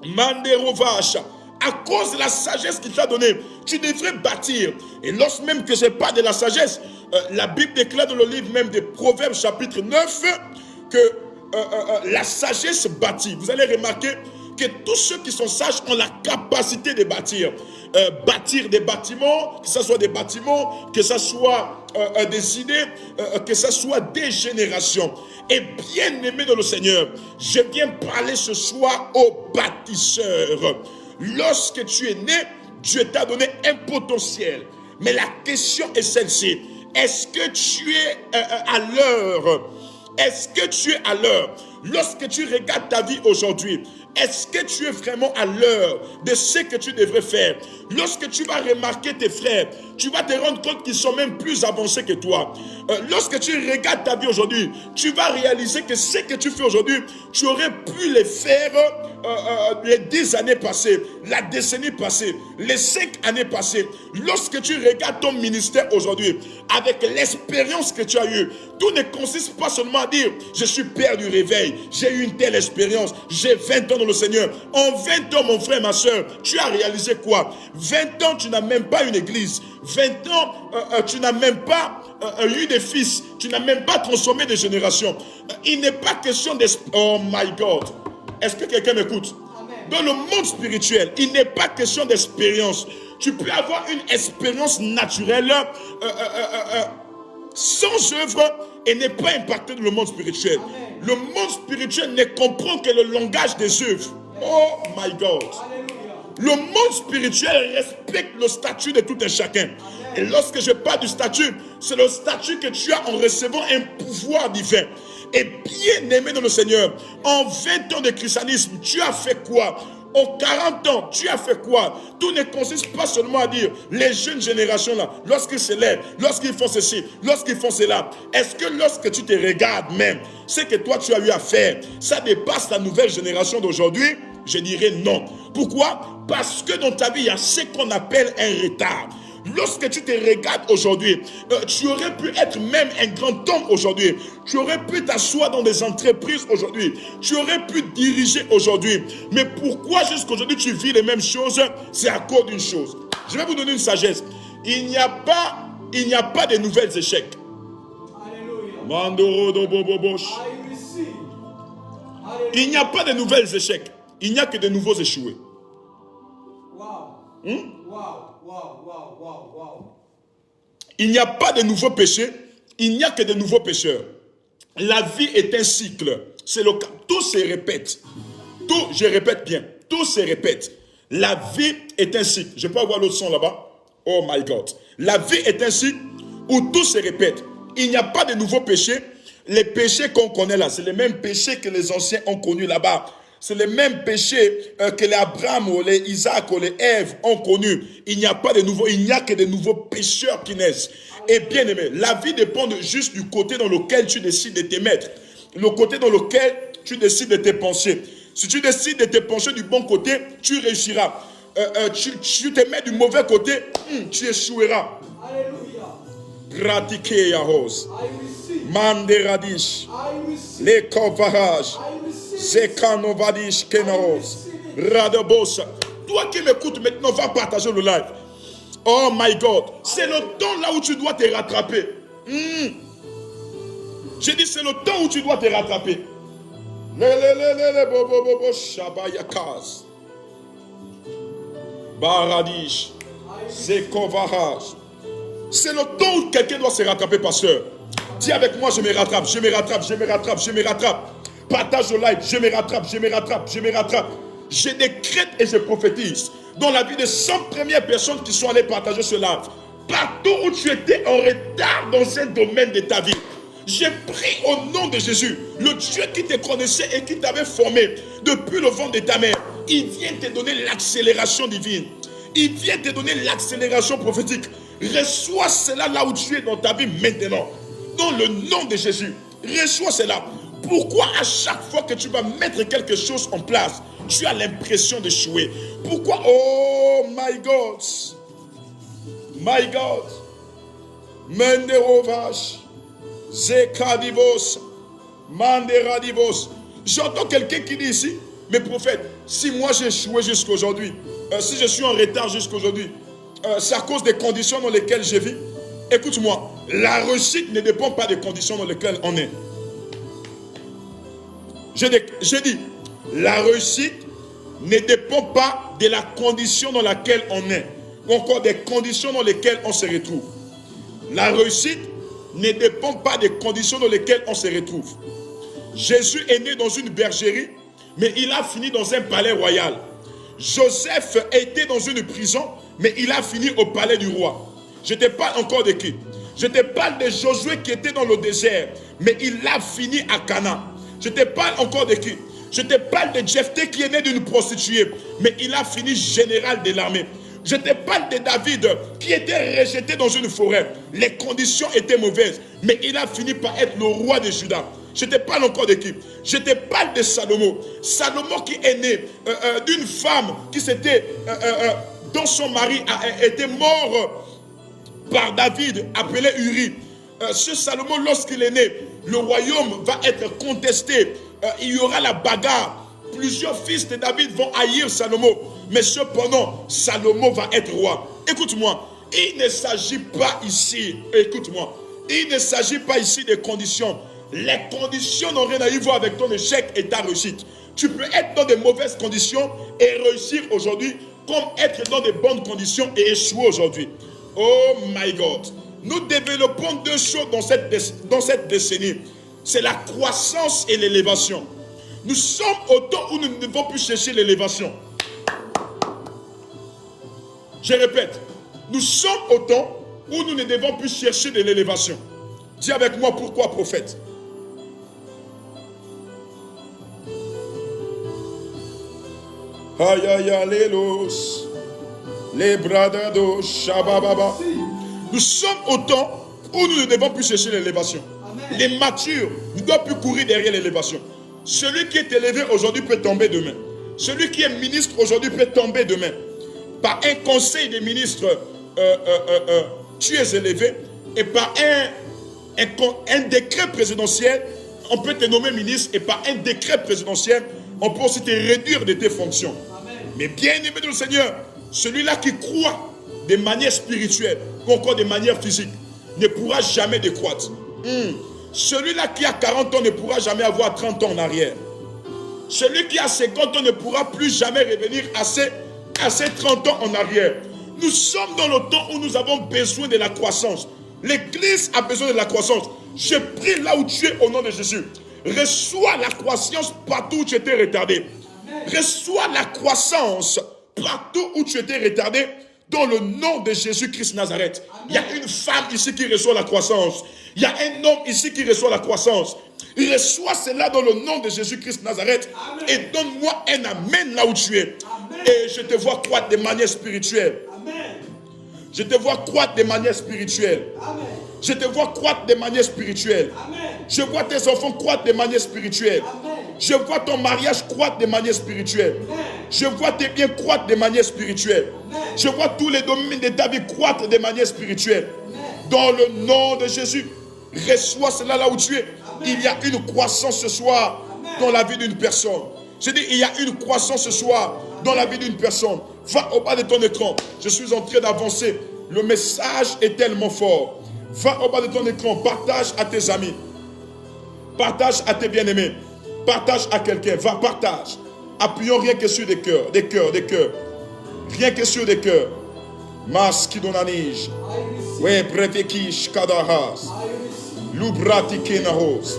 Manderovacha, à cause de la sagesse qu'il t'a donnée, tu devrais bâtir. Et lorsque même que je parle de la sagesse, la Bible déclare dans le livre même des Proverbes chapitre 9 que la sagesse bâtit. Vous allez remarquer que tous ceux qui sont sages ont la capacité de bâtir. Bâtir des bâtiments, que ce soit des bâtiments, que ce soit des idées, que ce soit des générations. Et bien aimé dans le Seigneur, je viens parler ce soir aux bâtisseurs. Lorsque tu es né, Dieu t'a donné un potentiel. Mais la question est celle-ci. Est-ce que tu es à l'heure? Est-ce que tu es à l'heure? Lorsque tu regardes ta vie aujourd'hui, est-ce que tu es vraiment à l'heure de ce que tu devrais faire? Lorsque tu vas remarquer tes frères, tu vas te rendre compte qu'ils sont même plus avancés que toi. Lorsque tu regardes ta vie aujourd'hui, tu vas réaliser que ce que tu fais aujourd'hui, tu aurais pu le faire les 10 années passées, la décennie passée, les 5 années passées. Lorsque tu regardes ton ministère aujourd'hui, avec l'expérience que tu as eue, tout ne consiste pas seulement à dire « Je suis père du réveil, j'ai eu une telle expérience, j'ai 20 ans dans le Seigneur. » En 20 ans, mon frère, ma soeur, tu as réalisé quoi? 20 ans, tu n'as même pas une église. 20 ans, tu n'as même pas eu des fils. Tu n'as même pas transformé des générations. Il n'est pas question d'expérience. Oh my God. Est-ce que quelqu'un m'écoute? Dans le monde spirituel, il n'est pas question d'expérience. Tu peux avoir une expérience naturelle sans œuvre et n'est pas impacté dans le monde spirituel. Amen. Le monde spirituel ne comprend que le langage des œuvres. Oh my God. Alléluia. Le monde spirituel respecte le statut de tout un chacun. Amen. Et lorsque je parle du statut, c'est le statut que tu as en recevant un pouvoir divin. Et bien aimé dans le Seigneur, en 20 ans de christianisme, tu as fait quoi? En 40 ans, tu as fait quoi? Tout ne consiste pas seulement à dire les jeunes générations là, lorsqu'ils se lèvent, lorsqu'ils font ceci, lorsqu'ils font cela. Est-ce que lorsque tu te regardes même, ce que toi tu as eu à faire, ça dépasse la nouvelle génération d'aujourd'hui? Je dirais non. Pourquoi? Parce que dans ta vie, il y a ce qu'on appelle un retard. Lorsque tu te regardes aujourd'hui, tu aurais pu être même un grand homme aujourd'hui. Tu aurais pu t'asseoir dans des entreprises aujourd'hui. Tu aurais pu diriger aujourd'hui. Mais pourquoi jusqu'aujourd'hui tu vis les mêmes choses? C'est à cause d'une chose. Je vais vous donner une sagesse. Il n'y a pas de nouvelles échecs. Il n'y a pas de nouvelles échecs. Il n'y a que de nouveaux échoués. Il n'y a pas de nouveaux péchés, il n'y a que de nouveaux pécheurs. La vie est un cycle, c'est le cas. Tout se répète. Tout, je répète bien, tout se répète. La vie est un cycle. Je peux avoir l'autre son là-bas? Oh my God. La vie est un cycle où tout se répète. Il n'y a pas de nouveaux péchés. Les péchés qu'on connaît là, c'est les mêmes péchés que les anciens ont connus là-bas. C'est les mêmes péchés que les Abraham ou les Isaac ou les Ève ont connus. Il n'y a pas de nouveaux, il n'y a que de nouveaux pécheurs qui naissent. Et bien aimé, la vie dépend juste du côté dans lequel tu décides de te mettre. Le côté dans lequel tu décides de te pencher. Si tu décides de te pencher du bon côté, tu réussiras. Tu te mets du mauvais côté, tu échoueras. Alléluia. Pratiquer Yahos. Manderadish. Les Kovaraj. Zekanovadish Kenaros. Radabos. Toi qui m'écoutes maintenant, va partager le live. Oh my God. C'est le temps là où tu dois te rattraper. J'ai dit c'est le temps où tu dois te rattraper. Shabayakaz. Baradish. Zekovaraj. C'est le temps où quelqu'un doit se rattraper, pasteur. Dis avec moi, je me rattrape, je me rattrape, je me rattrape, je me rattrape. Partage le live, je me rattrape, je me rattrape, je me rattrape. Je décrète et je prophétise dans la vie de 100 premières personnes qui sont allées partager ce live. Partout où tu étais en retard dans un domaine de ta vie, j'ai pris au nom de Jésus, le Dieu qui te connaissait et qui t'avait formé depuis le ventre de ta mère. Il vient te donner l'accélération divine. Il vient te donner l'accélération prophétique. Reçois cela là où tu es dans ta vie maintenant. Dans le nom de Jésus. Reçois cela. Pourquoi à chaque fois que tu vas mettre quelque chose en place, tu as l'impression d'échouer? Pourquoi? Oh my God. My God. Menderovash. Zekadivos. Manderadivos. J'entends quelqu'un qui dit ici, mais prophète, si moi j'ai échoué jusqu'à aujourd'hui, si je suis en retard jusqu'à aujourd'hui, c'est à cause des conditions dans lesquelles je vis. Écoute-moi, la réussite ne dépend pas des conditions dans lesquelles on est. Je dis, la réussite ne dépend pas de la condition dans laquelle on est, ou encore des conditions dans lesquelles on se retrouve. La réussite ne dépend pas des conditions dans lesquelles on se retrouve. Jésus est né dans une bergerie, mais il a fini dans un palais royal. Joseph était dans une prison, mais il a fini au palais du roi. Je te parle encore de qui? Je te parle de Josué qui était dans le désert, mais il a fini à Canaan. Je te parle encore de qui? Je te parle de Jephthé qui est né d'une prostituée, mais il a fini général de l'armée. Je te parle de David qui était rejeté dans une forêt. Les conditions étaient mauvaises, mais il a fini par être le roi de Juda. Je te parle encore de qui? Je te parle de Salomon. Salomon qui est né d'une femme qui s'était, dont son mari était mort par David, appelé Uri. Ce Salomon, lorsqu'il est né, le royaume va être contesté. Il y aura la bagarre. Plusieurs fils de David vont haïr Salomon. Mais cependant, Salomon va être roi. Écoute-moi, il ne s'agit pas ici, écoute-moi, il ne s'agit pas ici des conditions. Les conditions n'ont rien à y voir avec ton échec et ta réussite. Tu peux être dans de mauvaises conditions et réussir aujourd'hui, comme être dans de bonnes conditions et échouer aujourd'hui. Oh my God. Nous développons deux choses dans cette décennie. C'est la croissance et l'élévation. Nous sommes au temps où nous ne devons plus chercher l'élévation. Je répète, nous sommes au temps où nous ne devons plus chercher de l'élévation. Dis avec moi pourquoi, prophète. Aïe aïe aïe, les bradados, shabababa. Nous sommes au temps où nous ne devons plus chercher l'élévation. Les matures ne doivent plus courir derrière l'élévation. Celui qui est élevé aujourd'hui peut tomber demain. Celui qui est ministre aujourd'hui peut tomber demain. Par un conseil des ministres, tu es élevé. Et par un décret présidentiel, on peut te nommer ministre. Et par un décret présidentiel, on peut aussi te réduire de tes fonctions. Amen. Mais bien aimé de le Seigneur, celui-là qui croit de manière spirituelle ou encore de manière physique ne pourra jamais décroître. Celui-là qui a 40 ans ne pourra jamais avoir 30 ans en arrière. Celui qui a 50 ans ne pourra plus jamais revenir à ses 30 ans en arrière. Nous sommes dans le temps où nous avons besoin de la croissance. L'Église a besoin de la croissance. Je prie là où tu es au nom de Jésus. Reçois la croissance partout où tu étais retardé. Reçois la croissance partout où tu étais retardé Dans le nom de Jésus-Christ Nazareth. Il y a une femme ici qui reçoit la croissance. Il y a un homme ici qui reçoit la croissance. Il reçoit cela dans le nom de Jésus-Christ Nazareth. Amen. Et donne-moi un amen là où tu es. Amen. Et je te vois croître de manière spirituelle. Amen. Je te vois croître de manière spirituelle. Amen. Je te vois croître de manière spirituelle. Amen. Je vois tes enfants croître de manière spirituelle. Amen. Je vois ton mariage croître de manière spirituelle. Amen. Je vois tes biens croître de manière spirituelle. Amen. Je vois tous les domaines de ta vie croître de manière spirituelle. Amen. Dans le nom de Jésus, reçois cela là où tu es. Amen. Il y a une croissance ce soir. Amen. Dans la vie d'une personne. Je dis, il y a une croissance ce soir. Amen. Dans la vie d'une personne. Va au bas de ton écran. Je suis en train d'avancer. Le message est tellement fort. Va au bas de ton écran. Partage à tes amis. Partage à tes bien-aimés. Partage à quelqu'un. Va, partage. Appuyons rien que sur des cœurs. Des cœurs, des cœurs. Rien que sur des cœurs. Maski donanij. We brevekish kadahas. Lubrati kenahos.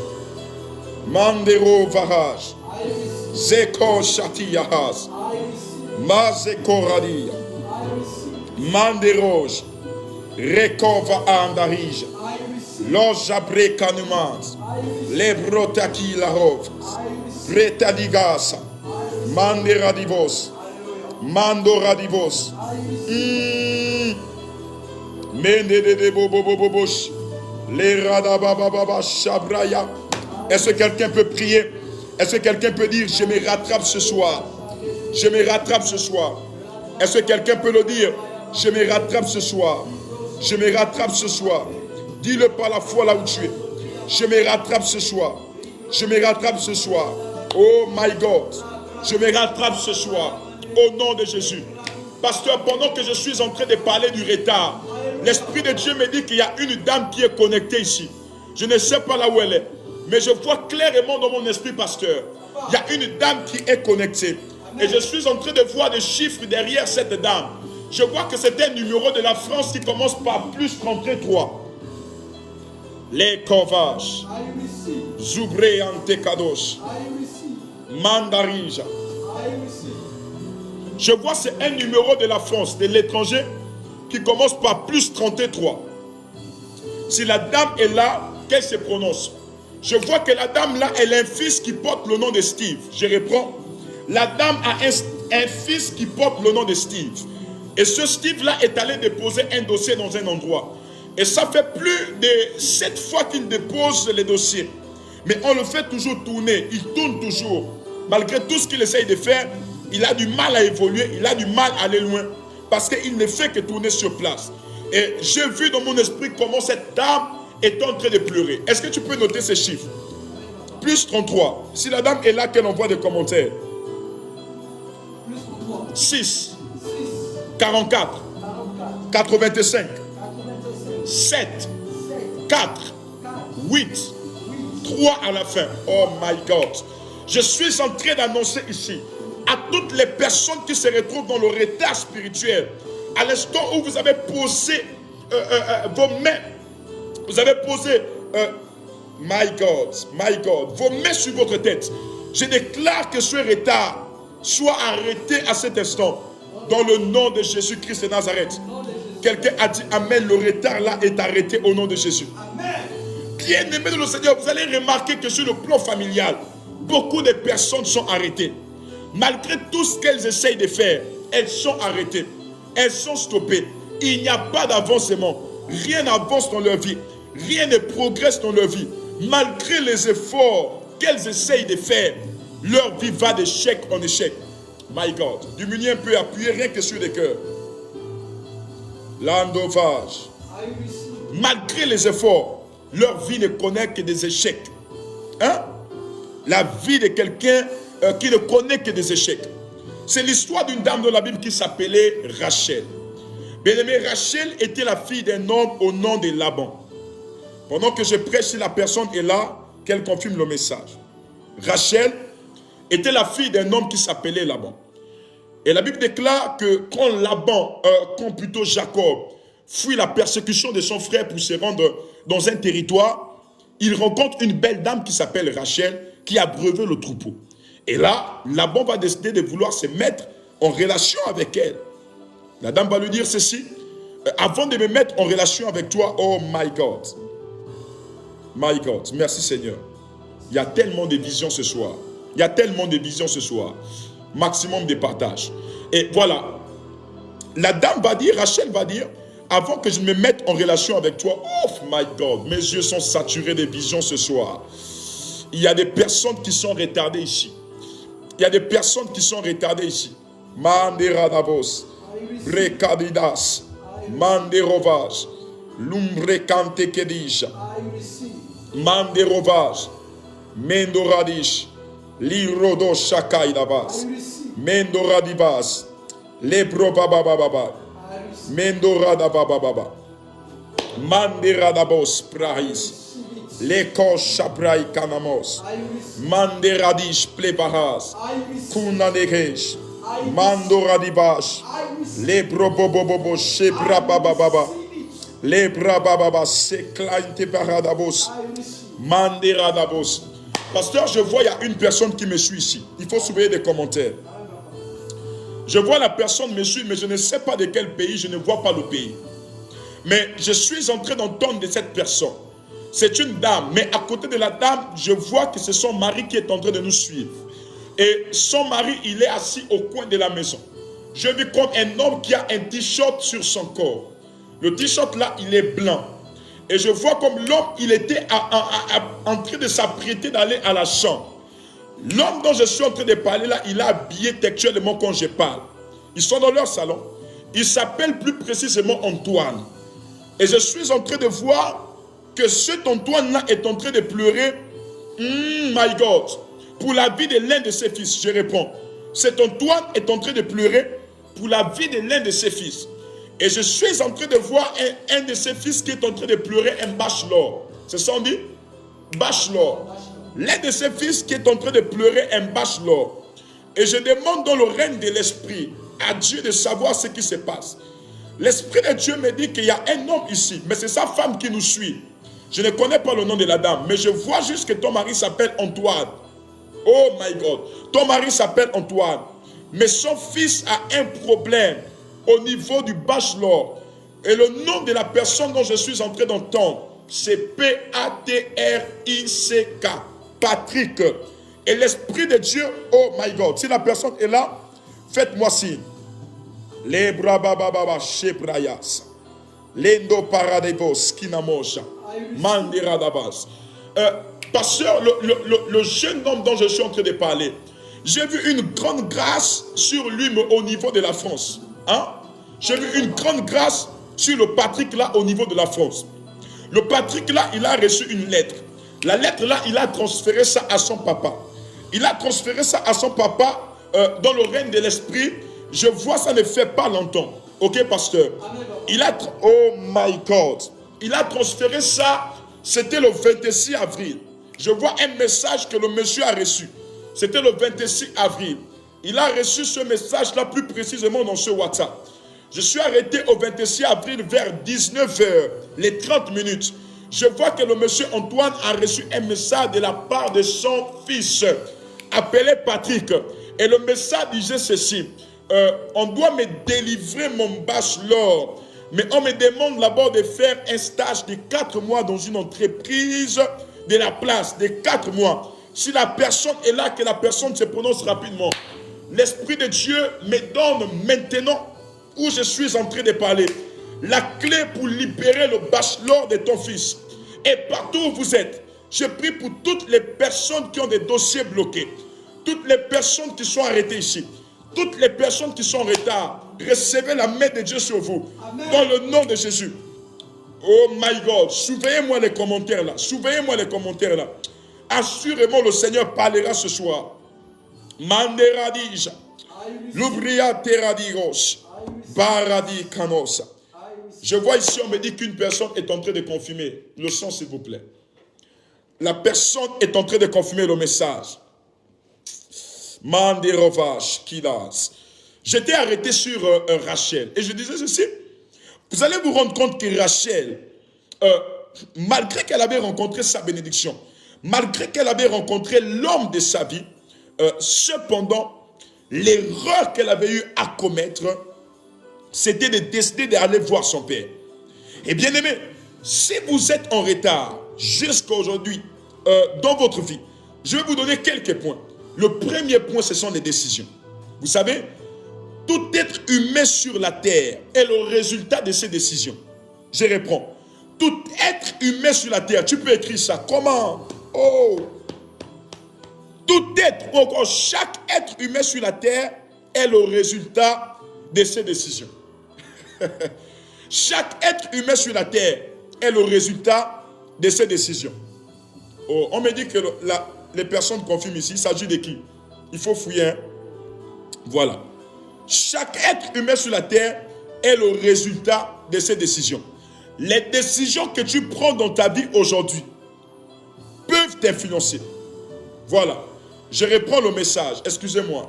Mandero varaj. Zeko shatiyahas. Mazeko radia. Manderoj. Rekova andarij. Lojabre kanumans. Lebrotaki lahov. Pretadigasa. Manderadivos. Mandoradivos. Mende de bobobobobosh. Les radabababa shabraya. Est-ce que quelqu'un peut prier? Est-ce que quelqu'un peut dire, je me rattrape ce soir? Je me rattrape ce soir. Est-ce que quelqu'un peut le dire? Je me rattrape ce soir. Je me rattrape ce soir. Dis-le par la foi là où tu es. Je me rattrape ce soir. Je me rattrape ce soir. Oh my God. Je me rattrape ce soir. Au nom de Jésus. Pasteur, pendant que je suis en train de parler du retard, l'Esprit de Dieu me dit qu'il y a une dame qui est connectée ici. Je ne sais pas là où elle est. Mais je vois clairement dans mon esprit, pasteur. Il y a une dame qui est connectée. Et je suis en train de voir des chiffres derrière cette dame. Je vois que c'est un numéro de la France qui commence par plus 33. Les Kovash, Zoubré Antekadosh, Mandarija. Je vois c'est un numéro de la France, de l'étranger, qui commence par plus 33. Si la dame est là, qu'elle se prononce. Je vois que la dame là, elle a un fils qui porte le nom de Steve. Je reprends. La dame a un fils qui porte le nom de Steve. Et ce Steve là est allé déposer un dossier dans un endroit. Et ça fait plus de 7 fois qu'il dépose les dossiers. Mais on le fait toujours tourner. Il tourne toujours. Malgré tout ce qu'il essaye de faire, il a du mal à évoluer. Il a du mal à aller loin. Parce qu'il ne fait que tourner sur place. Et j'ai vu dans mon esprit comment cette dame est en train de pleurer. Est-ce que tu peux noter ces chiffres? Plus 33. Si la dame est là, qu'elle envoie des commentaires. Plus 33. 6. 44. 85. 7, 4, 8, 3 à la fin. Oh my God. Je suis en train d'annoncer ici à toutes les personnes qui se retrouvent dans le retard spirituel, à l'instant où vous avez posé vos mains, vous avez posé, my God, vos mains sur votre tête. Je déclare que ce retard soit arrêté à cet instant, dans le nom de Jésus-Christ de Nazareth. Quelqu'un a dit Amen, le retard là est arrêté au nom de Jésus. Amen. Bien-aimés de le Seigneur, vous allez remarquer que sur le plan familial, beaucoup de personnes sont arrêtées. Malgré tout ce qu'elles essayent de faire, elles sont arrêtées. Elles sont stoppées. Il n'y a pas d'avancement. Rien n'avance dans leur vie. Rien ne progresse dans leur vie. Malgré les efforts qu'elles essayent de faire, leur vie va d'échec en échec. My God. Diminuez un peu, appuyez rien que sur les cœurs. L'endovage. Malgré les efforts, leur vie ne connaît que des échecs. Hein? La vie de quelqu'un qui ne connaît que des échecs. C'est l'histoire d'une dame de la Bible qui s'appelait Rachel. Bien-aimé, Rachel était la fille d'un homme au nom de Laban. Pendant que je prêche, si la personne est là, qu'elle confirme le message. Rachel était la fille d'un homme qui s'appelait Laban. Et la Bible déclare que quand plutôt Jacob fuit la persécution de son frère pour se rendre dans un territoire, il rencontre une belle dame qui s'appelle Rachel, qui a brevet le troupeau. Et là, Laban va décider de vouloir se mettre en relation avec elle. La dame va lui dire ceci. Avant de me mettre en relation avec toi, oh my God. My God, merci Seigneur. Il y a tellement de visions ce soir. Il y a tellement de visions ce soir. Maximum de partage. Et voilà. La dame va dire, Rachel va dire, avant que je me mette en relation avec toi, oh my God, mes yeux sont saturés de visions ce soir. Il y a des personnes qui sont retardées ici. Il y a des personnes qui sont retardées ici. Manderadavos, Rekadidas, Manderovage, Lumbrekante Kedisha, Manderovage, Mendoradish, Lirodo Shakaidavas, Mendoradivas, Lebrobabababa, Mendoradabababa, Manderadabos Praris, Leko Shabrai Kanamos, Manderadish Plebaras, Kunanegesh, Mandoradibash, Lebrobobobo Shebrabababa, Lebrabababa, Seklainte Paradabos, Manderadabos. Pasteur, je vois, il y a une personne qui me suit ici. Il faut surveiller des commentaires. Je vois la personne me suit, mais je ne sais pas de quel pays, je ne vois pas le pays. Mais je suis en train d'entendre de cette personne. C'est une dame, mais à côté de la dame, je vois que c'est son mari qui est en train de nous suivre. Et son mari, il est assis au coin de la maison. Je vis comme un homme qui a un t-shirt sur son corps. Le t-shirt là, il est blanc. Et je vois comme l'homme, il était en train de s'apprêter d'aller à la chambre. L'homme dont je suis en train de parler là, il est habillé textuellement quand je parle. Ils sont dans leur salon. Il s'appelle plus précisément Antoine. Et je suis en train de voir que cet Antoine-là est en train de pleurer. My God. Pour la vie de l'un de ses fils. Je réponds. Cet Antoine est en train de pleurer pour la vie de l'un de ses fils. Et je suis en train de voir un de ses fils qui est en train de pleurer, un bachelor. C'est ça on dit? Bachelor. L'un de ses fils qui est en train de pleurer, un bachelor. Et je demande dans le règne de l'esprit à Dieu de savoir ce qui se passe. L'esprit de Dieu me dit qu'il y a un homme ici, mais c'est sa femme qui nous suit. Je ne connais pas le nom de la dame, mais je vois juste que ton mari s'appelle Antoine. Oh my God. Ton mari s'appelle Antoine. Mais son fils a un problème au niveau du bachelor. Et le nom de la personne dont je suis en train d'entendre, c'est P-A-T-R-I-C-K. Patrick. Et l'esprit de Dieu, oh my God. Si la personne est là, faites-moi signe. Les brabababa shebrayas. Lendo paradebos kinamosha. Mandiradabas. Pasteur, le jeune homme dont je suis en train de parler, j'ai vu une grande grâce sur lui au niveau de la France. Hein? J'ai vu une grande grâce sur le Patrick là au niveau de la France. Le Patrick là, il a reçu une lettre. La lettre là, il a transféré ça à son papa. Il a transféré ça à son papa dans le règne de l'esprit. Je vois ça ne fait pas longtemps. Ok, pasteur? Oh my God. Il a transféré ça, c'était le 26 avril. Je vois un message que le monsieur a reçu. C'était le 26 avril. Il a reçu ce message-là plus précisément dans ce WhatsApp. Je suis arrêté au 26 avril vers 19h, les 30 minutes. Je vois que le monsieur Antoine a reçu un message de la part de son fils, appelé Patrick. Et le message disait ceci. On doit me délivrer mon bachelor. Mais on me demande d'abord de faire un stage de 4 mois dans une entreprise de la place, de 4 mois. Si la personne est là, que la personne se prononce rapidement. L'Esprit de Dieu me donne maintenant, où je suis en train de parler, la clé pour libérer le bachelor de ton fils. Et partout où vous êtes, je prie pour toutes les personnes qui ont des dossiers bloqués, toutes les personnes qui sont arrêtées ici, toutes les personnes qui sont en retard. Recevez la main de Dieu sur vous. Amen. Dans le nom de Jésus. Oh my God. Surveillez-moi les commentaires là. Surveillez-moi les commentaires là. Assurément le Seigneur parlera ce soir. Manderadija. L'oubria teradigos. Baradi kanosa. Je vois ici, on me dit qu'une personne est en train de confirmer. Le son, s'il vous plaît. La personne est en train de confirmer le message. Manderovage, Kilas. J'étais arrêté sur Rachel. Et je disais ceci. Vous allez vous rendre compte que Rachel, malgré qu'elle avait rencontré sa bénédiction, malgré qu'elle avait rencontré l'homme de sa vie, cependant, l'erreur qu'elle avait eu à commettre, c'était de décider d'aller voir son père. Et bien aimé, si vous êtes en retard jusqu'à aujourd'hui dans votre vie, je vais vous donner quelques points. Le premier point, ce sont les décisions. Vous savez, tout être humain sur la terre est le résultat de ses décisions. Je reprends. Tout être humain sur la terre, tu peux écrire ça. Comment? Oh! Tout être, ou encore chaque être humain sur la terre est le résultat de ses décisions. Chaque être humain sur la terre est le résultat de ses décisions. Oh, on me dit que les personnes confirment ici, il s'agit de qui? Il faut fouiller. Hein? Voilà. Chaque être humain sur la terre est le résultat de ses décisions. Les décisions que tu prends dans ta vie aujourd'hui peuvent t'influencer. Voilà. Je reprends le message. Excusez-moi.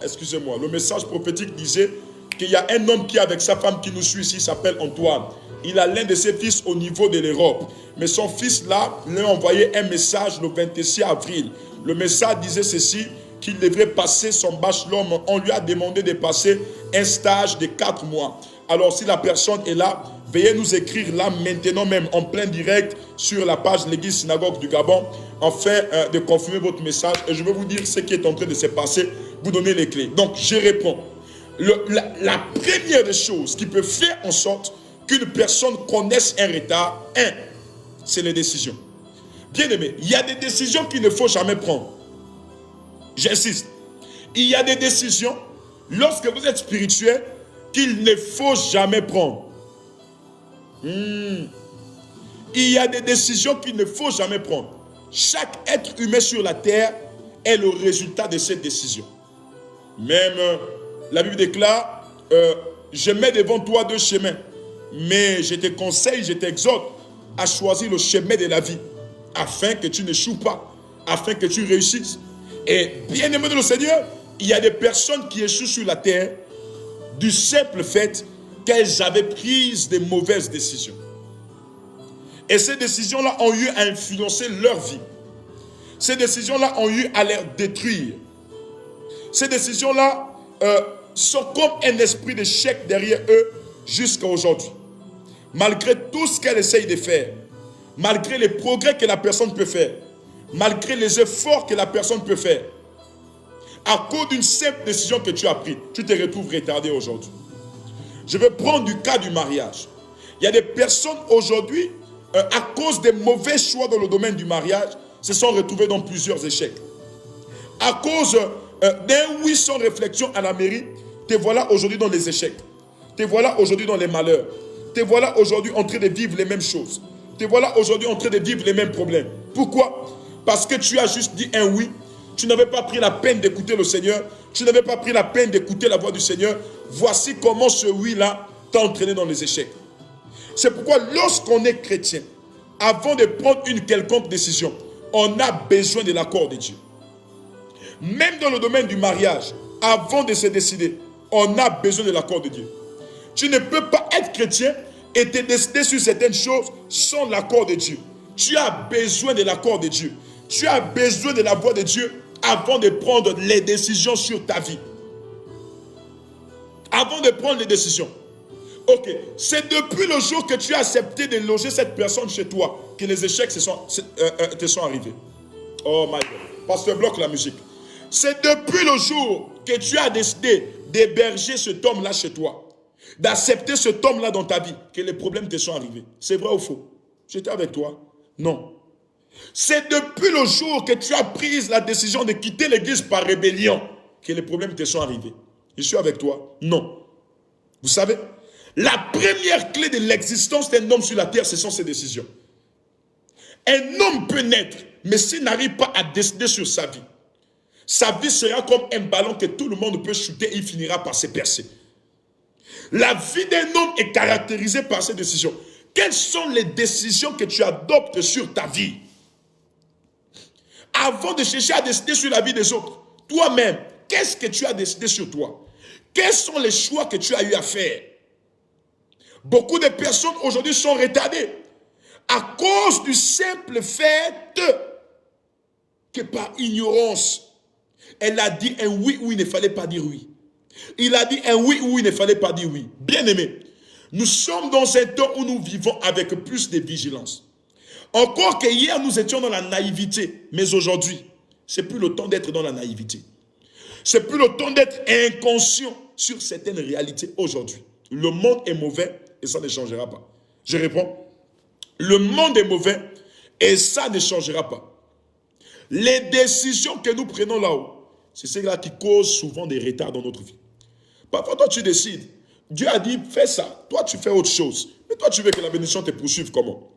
Le message prophétique disait qu'il y a un homme qui est avec sa femme qui nous suit ici, il s'appelle Antoine. Il a l'un de ses fils au niveau de l'Europe. Mais son fils là, lui a envoyé un message le 26 avril. Le message disait ceci, qu'il devrait passer son bachelor. On lui a demandé de passer un stage de 4 mois. Alors si la personne est là, veuillez nous écrire là maintenant même en plein direct sur la page L'Église Synagogue du Gabon afin de confirmer votre message. Et je vais vous dire ce qui est en train de se passer, vous donner les clés. Donc je réponds. La première des choses qui peut faire en sorte qu'une personne connaisse un retard, c'est les décisions. Bien aimé, il y a des décisions qu'il ne faut jamais prendre. J'insiste. Il y a des décisions, lorsque vous êtes spirituel, qu'il ne faut jamais prendre. Il y a des décisions qu'il ne faut jamais prendre. Chaque être humain sur la terre est le résultat de cette décision. Même la Bible déclare, je mets devant toi 2 chemins, mais je te conseille, je t'exhorte à choisir le chemin de la vie, afin que tu n'échoues pas, afin que tu réussisses. Et bien aimé de le Seigneur, il y a des personnes qui échouent sur la terre du simple fait qu'elles avaient pris de mauvaises décisions. Et ces décisions-là ont eu à influencer leur vie. Ces décisions-là ont eu à les détruire. Ces décisions-là sont comme un esprit d'échec derrière eux jusqu'à aujourd'hui. Malgré tout ce qu'elle essaye de faire, malgré les progrès que la personne peut faire, malgré les efforts que la personne peut faire, à cause d'une simple décision que tu as prise, tu te retrouves retardé aujourd'hui. Je vais prendre du cas du mariage. Il y a des personnes aujourd'hui, à cause des mauvais choix dans le domaine du mariage, se sont retrouvées dans plusieurs échecs. À cause d'un oui sans réflexion à la mairie, te voilà aujourd'hui dans les échecs. Te voilà aujourd'hui dans les malheurs. Te voilà aujourd'hui en train de vivre les mêmes choses. Te voilà aujourd'hui en train de vivre les mêmes problèmes. Pourquoi? Parce que tu as juste dit un oui. Tu n'avais pas pris la peine d'écouter le Seigneur. Tu n'avais pas pris la peine d'écouter la voix du Seigneur. Voici comment ce oui-là t'a entraîné dans les échecs. C'est pourquoi lorsqu'on est chrétien, avant de prendre une quelconque décision, on a besoin de l'accord de Dieu. Même dans le domaine du mariage, avant de se décider, on a besoin de l'accord de Dieu. Tu ne peux pas être chrétien et te décider sur certaines choses sans l'accord de Dieu. Tu as besoin de l'accord de Dieu. Tu as besoin de la voix de Dieu avant de prendre les décisions sur ta vie. Avant de prendre les décisions. Ok, c'est depuis le jour que tu as accepté de loger cette personne chez toi que les échecs te sont arrivés. Oh my God. Pasteur, bloque la musique. C'est depuis le jour que tu as décidé d'héberger cet homme-là chez toi, d'accepter cet homme-là dans ta vie, que les problèmes te sont arrivés. C'est vrai ou faux? J'étais avec toi? Non. C'est depuis le jour que tu as pris la décision de quitter l'église par rébellion que les problèmes te sont arrivés. Je suis avec toi? Non. Vous savez, la première clé de l'existence d'un homme sur la terre, ce sont ses décisions. Un homme peut naître, mais s'il n'arrive pas à décider sur sa vie sera comme un ballon que tout le monde peut shooter et il finira par se percer. La vie d'un homme est caractérisée par ses décisions. Quelles sont les décisions que tu adoptes sur ta vie? Avant de chercher à décider sur la vie des autres, toi-même, qu'est-ce que tu as décidé sur toi? Quels sont les choix que tu as eu à faire? Beaucoup de personnes aujourd'hui sont retardées à cause du simple fait que par ignorance, elle a dit un oui où il ne fallait pas dire oui. Il a dit un oui où il ne fallait pas dire oui. Bien aimé, Nous sommes dans un temps où nous vivons avec plus de vigilance. Encore que hier, nous étions dans la naïveté. Mais aujourd'hui, c'est plus le temps d'être dans la naïveté. C'est plus le temps d'être inconscient sur certaines réalités aujourd'hui. Le monde est mauvais et ça ne changera pas. Je réponds. Le monde est mauvais et ça ne changera pas. Les décisions que nous prenons là-haut, c'est celles-là qui causent souvent des retards dans notre vie. Parfois, toi, tu décides. Dieu a dit, fais ça. Toi, tu fais autre chose. Mais toi, tu veux que la bénédiction te poursuive comment?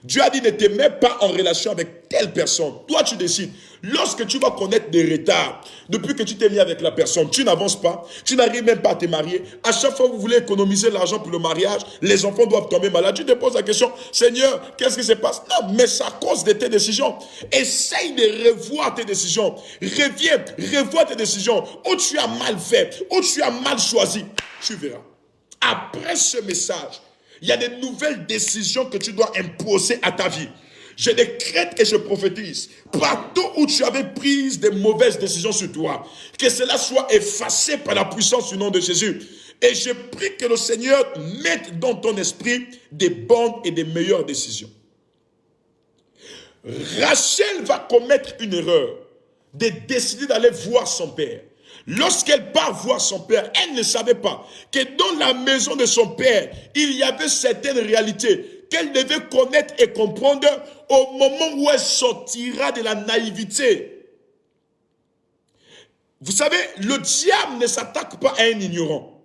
Dieu a dit, ne te mets pas en relation avec telle personne. Toi, tu décides. Lorsque tu vas connaître des retards, depuis que tu t'es mis avec la personne, tu n'avances pas, tu n'arrives même pas à te marier. À chaque fois que vous voulez économiser l'argent pour le mariage, les enfants doivent tomber malades. Tu te poses la question, Seigneur, qu'est-ce qui se passe? Non, mais c'est à cause de tes décisions. Essaye de revoir tes décisions. Reviens, revois tes décisions. Où tu as mal fait, où tu as mal choisi, tu verras. Après ce message, il y a des nouvelles décisions que tu dois imposer à ta vie. Je décrète et je prophétise. Partout où tu avais pris des mauvaises décisions sur toi, que cela soit effacé par la puissance du nom de Jésus. Et je prie que le Seigneur mette dans ton esprit des bonnes et des meilleures décisions. Rachel va commettre une erreur de décider d'aller voir son père. Lorsqu'elle part voir son père, elle ne savait pas que dans la maison de son père, il y avait certaines réalités qu'elle devait connaître et comprendre au moment où elle sortira de la naïveté. Vous savez, le diable ne s'attaque pas à un ignorant.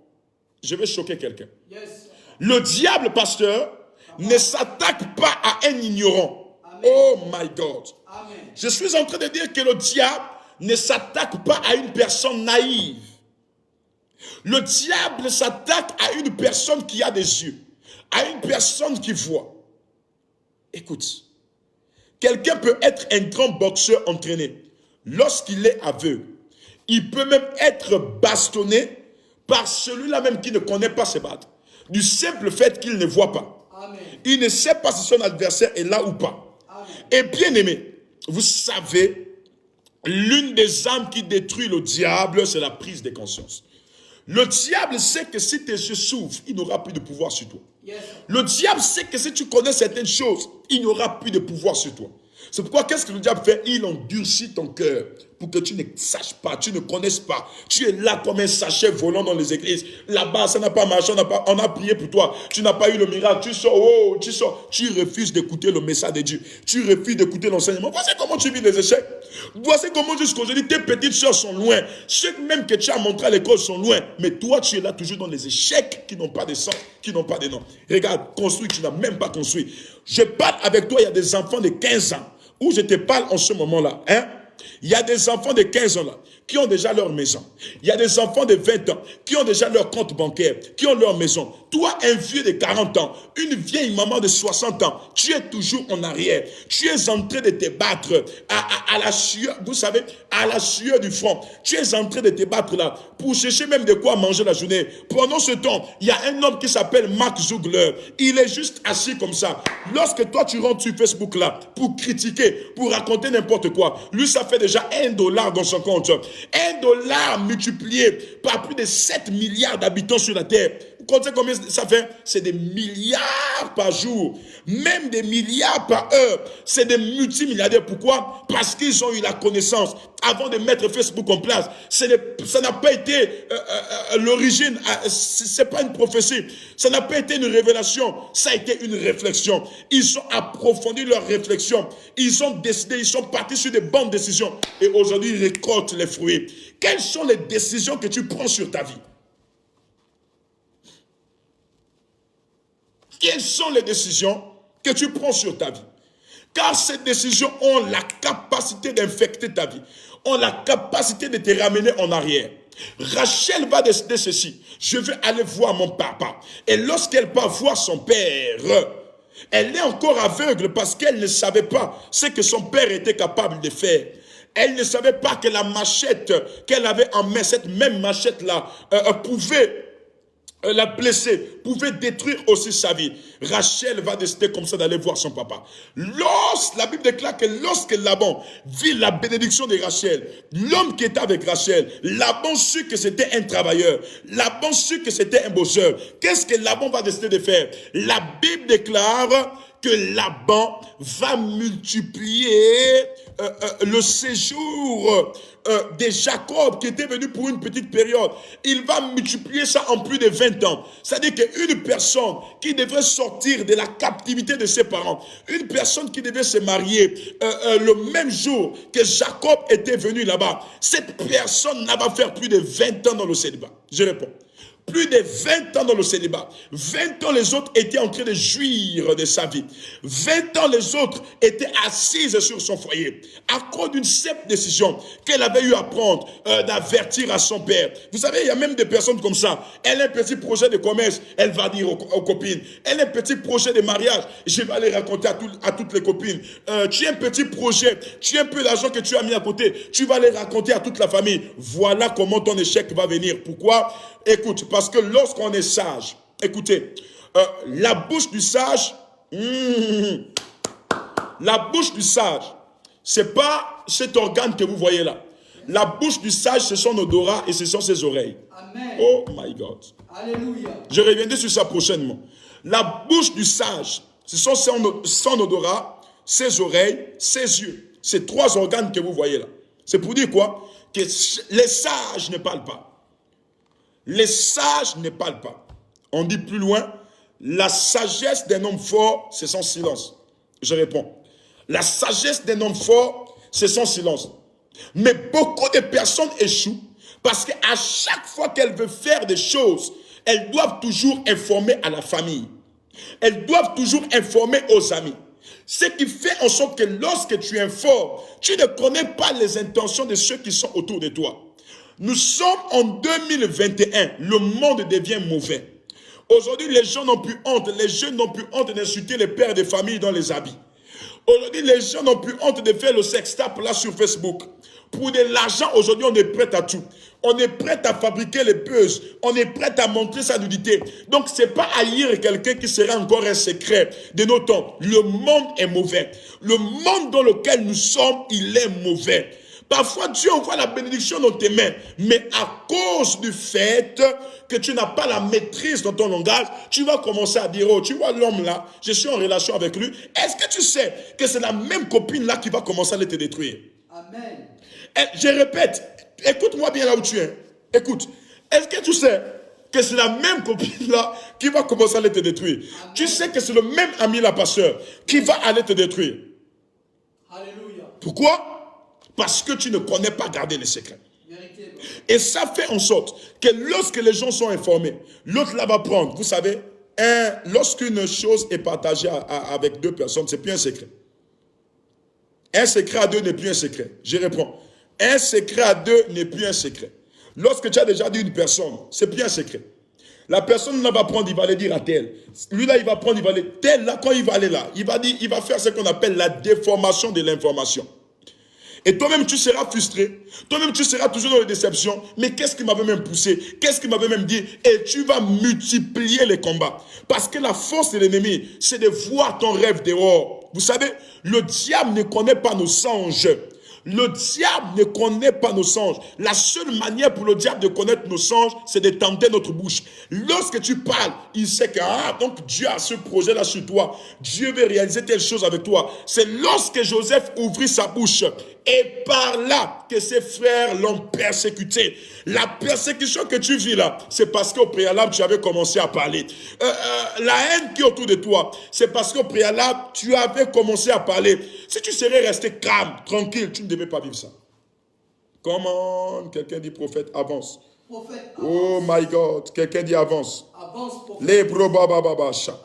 Je vais choquer quelqu'un. Yes. Le diable, pasteur, ne s'attaque pas à un ignorant. Amen. Oh my God. Amen. Je suis en train de dire que le diable ne s'attaque pas à une personne naïve. Le diable s'attaque à une personne qui a des yeux, à une personne qui voit. Écoute, quelqu'un peut être un grand boxeur entraîné. Lorsqu'il est aveugle, il peut même être bastonné par celui-là même qui ne connaît pas se battre. Du simple fait qu'il ne voit pas. Amen. Il ne sait pas si son adversaire est là ou pas. Amen. Et bien aimé, vous savez, l'une des armes qui détruit le diable, c'est la prise de conscience. Le diable sait que si tes yeux s'ouvrent, il n'aura plus de pouvoir sur toi. Yes. Le diable sait que si tu connais certaines choses, il n'aura plus de pouvoir sur toi. C'est pourquoi qu'est-ce que le diable fait? Il endurcit ton cœur pour que tu ne saches pas, tu ne connaisses pas. Tu es là comme un sachet volant dans les églises. Là-bas, ça n'a pas marché, on a prié pour toi. Tu n'as pas eu le miracle, tu sors, oh, tu sors. Tu refuses d'écouter le message de Dieu. Tu refuses d'écouter l'enseignement. Voici comment tu vis les échecs. Voici comment jusqu'aujourd'hui, tes petites soeurs sont loin. Ceux même que tu as montré à l'école sont loin. Mais toi, tu es là toujours dans les échecs qui n'ont pas de sang, qui n'ont pas de nom. Regarde, construit, tu n'as même pas construit. Je parle avec toi, il y a des enfants de 15 ans. Où je te parle en ce moment-là, hein? Il y a des enfants de 15 ans là, qui ont déjà leur maison. Il y a des enfants de 20 ans qui ont déjà leur compte bancaire, qui ont leur maison. Toi, un vieux de 40 ans, une vieille maman de 60 ans, tu es toujours en arrière. Tu es en train de te battre à la sueur, vous savez, à la sueur du front. Tu es en train de te battre là pour chercher même de quoi manger la journée. Pendant ce temps, il y a un homme qui s'appelle Mark Zuckerberg. Il est juste assis comme ça. Lorsque toi, tu rentres sur Facebook là pour critiquer, pour raconter n'importe quoi, lui, ça fait déjà $1 dans son compte. $1 multiplié par plus de 7 milliards d'habitants sur la terre. Vous comptez combien ça fait? C'est des milliards par jour. Même des milliards par heure. C'est des multimilliardaires. Pourquoi? Parce qu'ils ont eu la connaissance. Avant de mettre Facebook en place, ça n'a pas été l'origine. C'est pas une prophétie. Ça n'a pas été une révélation. Ça a été une réflexion. Ils ont approfondi leur réflexion. Ils ont décidé, ils sont partis sur des bonnes décisions. Et aujourd'hui, ils récoltent les fruits. Quelles sont les décisions que tu prends sur ta vie? Quelles sont les décisions que tu prends sur ta vie? Car ces décisions ont la capacité d'infecter ta vie, ont la capacité de te ramener en arrière. Rachel va décider ceci. Je vais aller voir mon papa. Et lorsqu'elle va voir son père, elle est encore aveugle parce qu'elle ne savait pas ce que son père était capable de faire. Elle ne savait pas que la machette qu'elle avait en main, cette même machette-là, pouvait la blesser, pouvait détruire aussi sa vie. Rachel va décider comme ça d'aller voir son papa. La Bible déclare que lorsque Laban vit la bénédiction de Rachel, l'homme qui était avec Rachel, Laban sut que c'était un travailleur. Laban sut que c'était un bosseur. Qu'est-ce que Laban va décider de faire? La Bible déclare que Laban va multiplier le séjour de Jacob qui était venu pour une petite période. Il va multiplier ça en plus de 20 ans. C'est-à-dire qu'une personne qui devrait sortir de la captivité de ses parents, une personne qui devait se marier le même jour que Jacob était venu là-bas, cette personne-là va faire plus de 20 ans dans le célibat. Je réponds. Plus de 20 ans dans le célibat. 20 ans, les autres étaient en train de jouir de sa vie. 20 ans, les autres étaient assises sur son foyer. À cause d'une simple décision qu'elle avait eu à prendre, d'avertir à son père. Vous savez, il y a même des personnes comme ça. Elle a un petit projet de commerce, elle va dire aux copines. Elle a un petit projet de mariage, je vais aller raconter à toutes les copines. Tu as un petit projet, tu as un peu d'argent que tu as mis à côté, tu vas aller raconter à toute la famille. Voilà comment ton échec va venir. Pourquoi? Écoute, parce que lorsqu'on est sage, écoutez, la bouche du sage, la bouche du sage, c'est pas cet organe que vous voyez là. La bouche du sage, c'est son odorat et ce sont ses oreilles. Amen. Oh my God. Alléluia. Je reviendrai sur ça prochainement. La bouche du sage, ce sont son odorat, ses oreilles, ses yeux. Ces trois organes que vous voyez là. C'est pour dire quoi? Que les sages ne parlent pas. Les sages ne parlent pas. On dit plus loin, la sagesse d'un homme fort, c'est son silence. Je réponds. La sagesse d'un homme fort, c'est son silence. Mais beaucoup de personnes échouent parce qu'à chaque fois qu'elles veulent faire des choses, elles doivent toujours informer à la famille. Elles doivent toujours informer aux amis. Ce qui fait en sorte que lorsque tu informes, tu ne connais pas les intentions de ceux qui sont autour de toi. Nous sommes en 2021, le monde devient mauvais. Aujourd'hui, les gens n'ont plus honte, les jeunes n'ont plus honte d'insulter les pères de famille dans les habits. Aujourd'hui, les gens n'ont plus honte de faire le sextape là sur Facebook. Pour de l'argent, aujourd'hui, on est prêt à tout. On est prêt à fabriquer les buzz. On est prêt à montrer sa nudité. Donc, ce n'est pas haïr quelqu'un qui sera encore un secret de nos temps. Le monde est mauvais. Le monde dans lequel nous sommes, il est mauvais. Parfois, Dieu envoie la bénédiction dans tes mains. Mais à cause du fait que tu n'as pas la maîtrise dans ton langage, tu vas commencer à dire, oh, tu vois l'homme là, je suis en relation avec lui. Est-ce que tu sais que c'est la même copine là qui va commencer à te détruire? Amen. Et je répète, écoute-moi bien là où tu es. Écoute, est-ce que tu sais que c'est la même copine là qui va commencer à aller te détruire? Amen. Tu sais que c'est le même ami là, pasteur, qui va aller te détruire. Alléluia. Pourquoi? Parce que tu ne connais pas garder les secrets. Et ça fait en sorte que lorsque les gens sont informés, l'autre là va prendre. Vous savez, lorsqu'une chose est partagée avec deux personnes, c'est plus un secret. Un secret à deux n'est plus un secret. Je réponds. Un secret à deux n'est plus un secret. Lorsque tu as déjà dit une personne, c'est plus un secret. La personne là va prendre, il va aller dire à tel. Lui là, il va prendre, il va aller. Tel là, quand il va aller là, il va faire ce qu'on appelle la déformation de l'information. Et toi-même, tu seras frustré. Toi-même, tu seras toujours dans les déceptions. Mais qu'est-ce qui m'avait même poussé? Qu'est-ce qui m'avait même dit? Et tu vas multiplier les combats. Parce que la force de l'ennemi, c'est de voir ton rêve dehors. Vous savez, le diable ne connaît pas nos songes. Le diable ne connaît pas nos songes. La seule manière pour le diable de connaître nos songes, c'est de tenter notre bouche. Lorsque tu parles, il sait que donc Dieu a ce projet-là sur toi. Dieu veut réaliser telle chose avec toi. C'est lorsque Joseph ouvrit sa bouche et par là que ses frères l'ont persécuté. La persécution que tu vis là, c'est parce qu'au préalable, tu avais commencé à parler. La haine qui est autour de toi, c'est parce qu'au préalable, tu avais commencé à parler. Si tu serais resté calme, tranquille, tu ne devais pas vivre ça. Comment? Quelqu'un dit prophète, avance. Prophète, avance. Oh my God, quelqu'un dit avance. Avance, prophète. Les probabababasha.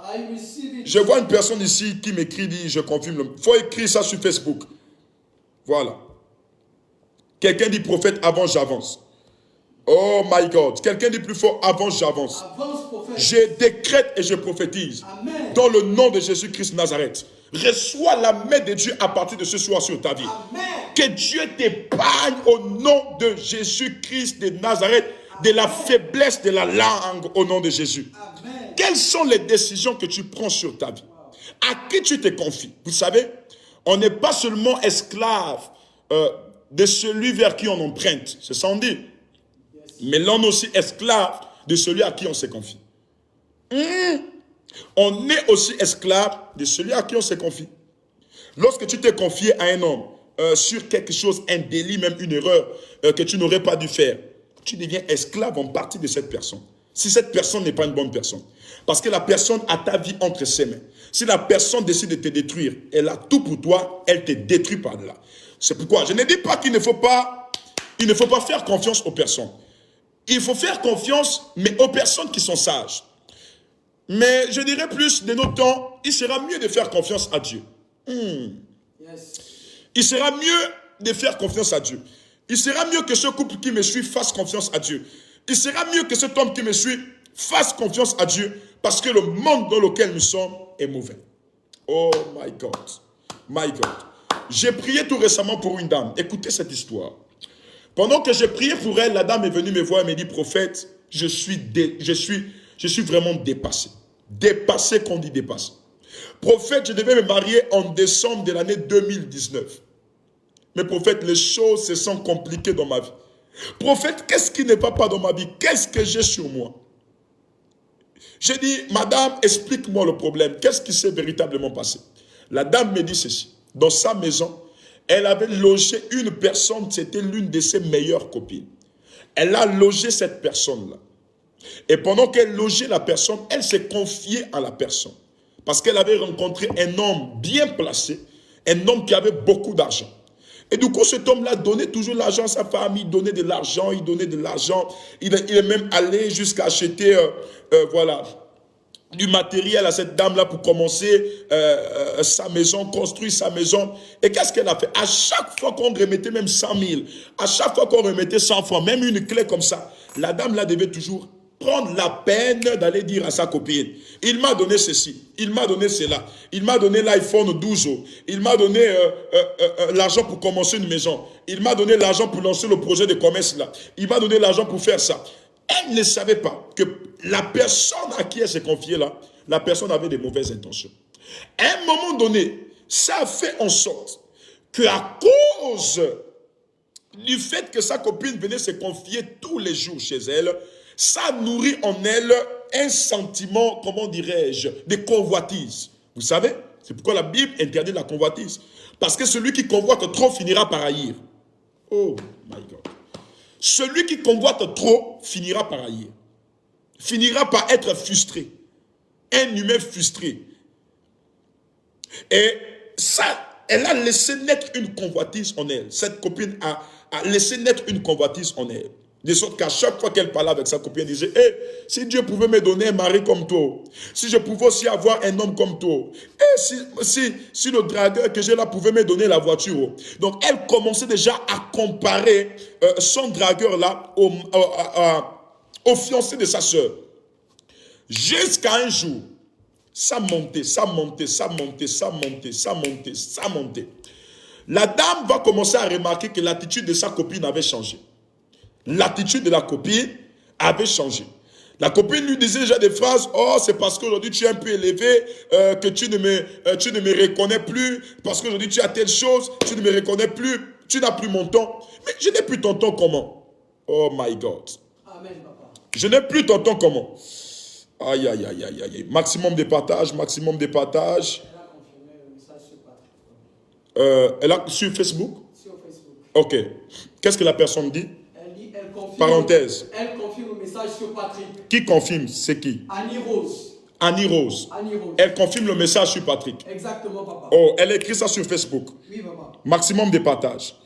Je vois une personne ici qui m'écrit, dit, je confirme. Il faut écrire ça sur Facebook. Voilà. Quelqu'un dit prophète, avance, j'avance. Oh my God. Quelqu'un dit plus fort, avance, j'avance. Avance, prophète. Je décrète et je prophétise. Amen. Dans le nom de Jésus-Christ Nazareth. Reçois la main de Dieu à partir de ce soir sur ta vie. Amen. Que Dieu t'épargne au nom de Jésus-Christ de Nazareth. de la faiblesse de la langue au nom de Jésus. Amen. Quelles sont les décisions que tu prends sur ta vie? À qui tu te confies? Vous savez, on n'est pas seulement esclave de celui vers qui on emprunte, c'est ça on dit. Mais l'on est aussi esclave de celui à qui on se confie. On est aussi esclave de celui à qui on se confie. Lorsque tu t'es confié à un homme sur quelque chose, un délit, même une erreur que tu n'aurais pas dû faire, tu deviens esclave en partie de cette personne. Si cette personne n'est pas une bonne personne. Parce que la personne a ta vie entre ses mains. Si la personne décide de te détruire, elle a tout pour toi, elle te détruit par là. C'est pourquoi je ne dis pas qu'il ne faut pas faire confiance aux personnes. Il faut faire confiance, mais aux personnes qui sont sages. Mais je dirais plus, de nos temps, il sera mieux de faire confiance à Dieu. Il sera mieux de faire confiance à Dieu. Il sera mieux que ce couple qui me suit fasse confiance à Dieu. Il sera mieux que cet homme qui me suit fasse confiance à Dieu, parce que le monde dans lequel nous sommes est mauvais. Oh my God. My God. J'ai prié tout récemment pour une dame. Écoutez cette histoire. Pendant que j'ai prié pour elle, la dame est venue me voir et me dit, prophète, je suis vraiment dépassé. Dépassé qu'on dit dépassé. Prophète, je devais me marier en décembre de l'année 2019. Mais prophète, les choses se sont compliquées dans ma vie. Prophète, qu'est-ce qui ne va pas dans ma vie? Qu'est-ce que j'ai sur moi? J'ai dit, madame, explique-moi le problème. Qu'est-ce qui s'est véritablement passé? La dame me dit ceci. Dans sa maison, elle avait logé une personne, c'était l'une de ses meilleures copines. Elle a logé cette personne-là. Et pendant qu'elle logeait la personne, elle s'est confiée à la personne. Parce qu'elle avait rencontré un homme bien placé, un homme qui avait beaucoup d'argent. Et du coup, cet homme-là donnait toujours l'argent à sa femme, il donnait de l'argent, il donnait de l'argent. Il est même allé jusqu'à acheter, voilà, du matériel à cette dame-là pour commencer sa maison, construire sa maison. Et qu'est-ce qu'elle a fait? À chaque fois qu'on remettait même 100 000, à chaque fois qu'on remettait 100 francs, même une clé comme ça, la dame-là devait toujours prendre la peine d'aller dire à sa copine, il m'a donné ceci, il m'a donné cela, il m'a donné l'iPhone 12, il m'a donné l'argent pour commencer une maison, il m'a donné l'argent pour lancer le projet de commerce là, il m'a donné l'argent pour faire ça. Elle ne savait pas que la personne à qui elle s'est confiée là, la personne avait de mauvaises intentions. À un moment donné, ça a fait en sorte qu'à cause du fait que sa copine venait se confier tous les jours chez elle, ça nourrit en elle un sentiment, comment dirais-je, de convoitise. Vous savez, c'est pourquoi la Bible interdit la convoitise. Parce que celui qui convoite trop finira par haïr. Oh my God. Celui qui convoite trop finira par haïr. Finira par être frustré. Un humain frustré. Et ça, elle a laissé naître une convoitise en elle. Cette copine a laissé naître une convoitise en elle. De sorte qu'à chaque fois qu'elle parlait avec sa copine, elle disait, hey, si Dieu pouvait me donner un mari comme toi, si je pouvais aussi avoir un homme comme toi, et si le dragueur que j'ai là pouvait me donner la voiture. Donc elle commençait déjà à comparer son dragueur là au fiancé de sa soeur. Jusqu'à un jour, ça montait, ça montait, ça montait, ça montait, ça montait, ça montait. La dame va commencer à remarquer que l'attitude de sa copine avait changé. L'attitude de la copine avait changé. La copine lui disait déjà des phrases, oh c'est parce qu'aujourd'hui tu es un peu élevé, que tu ne me reconnais plus, parce qu'aujourd'hui tu as telle chose, tu ne me reconnais plus, tu n'as plus mon temps. Mais je n'ai plus ton temps comment? Oh my God. Amen, papa. Je n'ai plus ton temps comment? Aïe, aïe, aïe, aïe, aïe. Maximum de partage, maximum de partage. Elle a confirmé le message sur Patrick. Elle a sur Facebook? Sur Facebook. Ok. Qu'est-ce que la personne dit? Elle confirme, Parenthèse. elle confirme le message sur Patrick. Qui confirme? C'est qui? Annie Rose. Annie Rose. Annie Rose. Elle confirme le message sur Patrick. Exactement, papa. Oh, elle écrit ça sur Facebook. Oui, papa. Maximum de partage.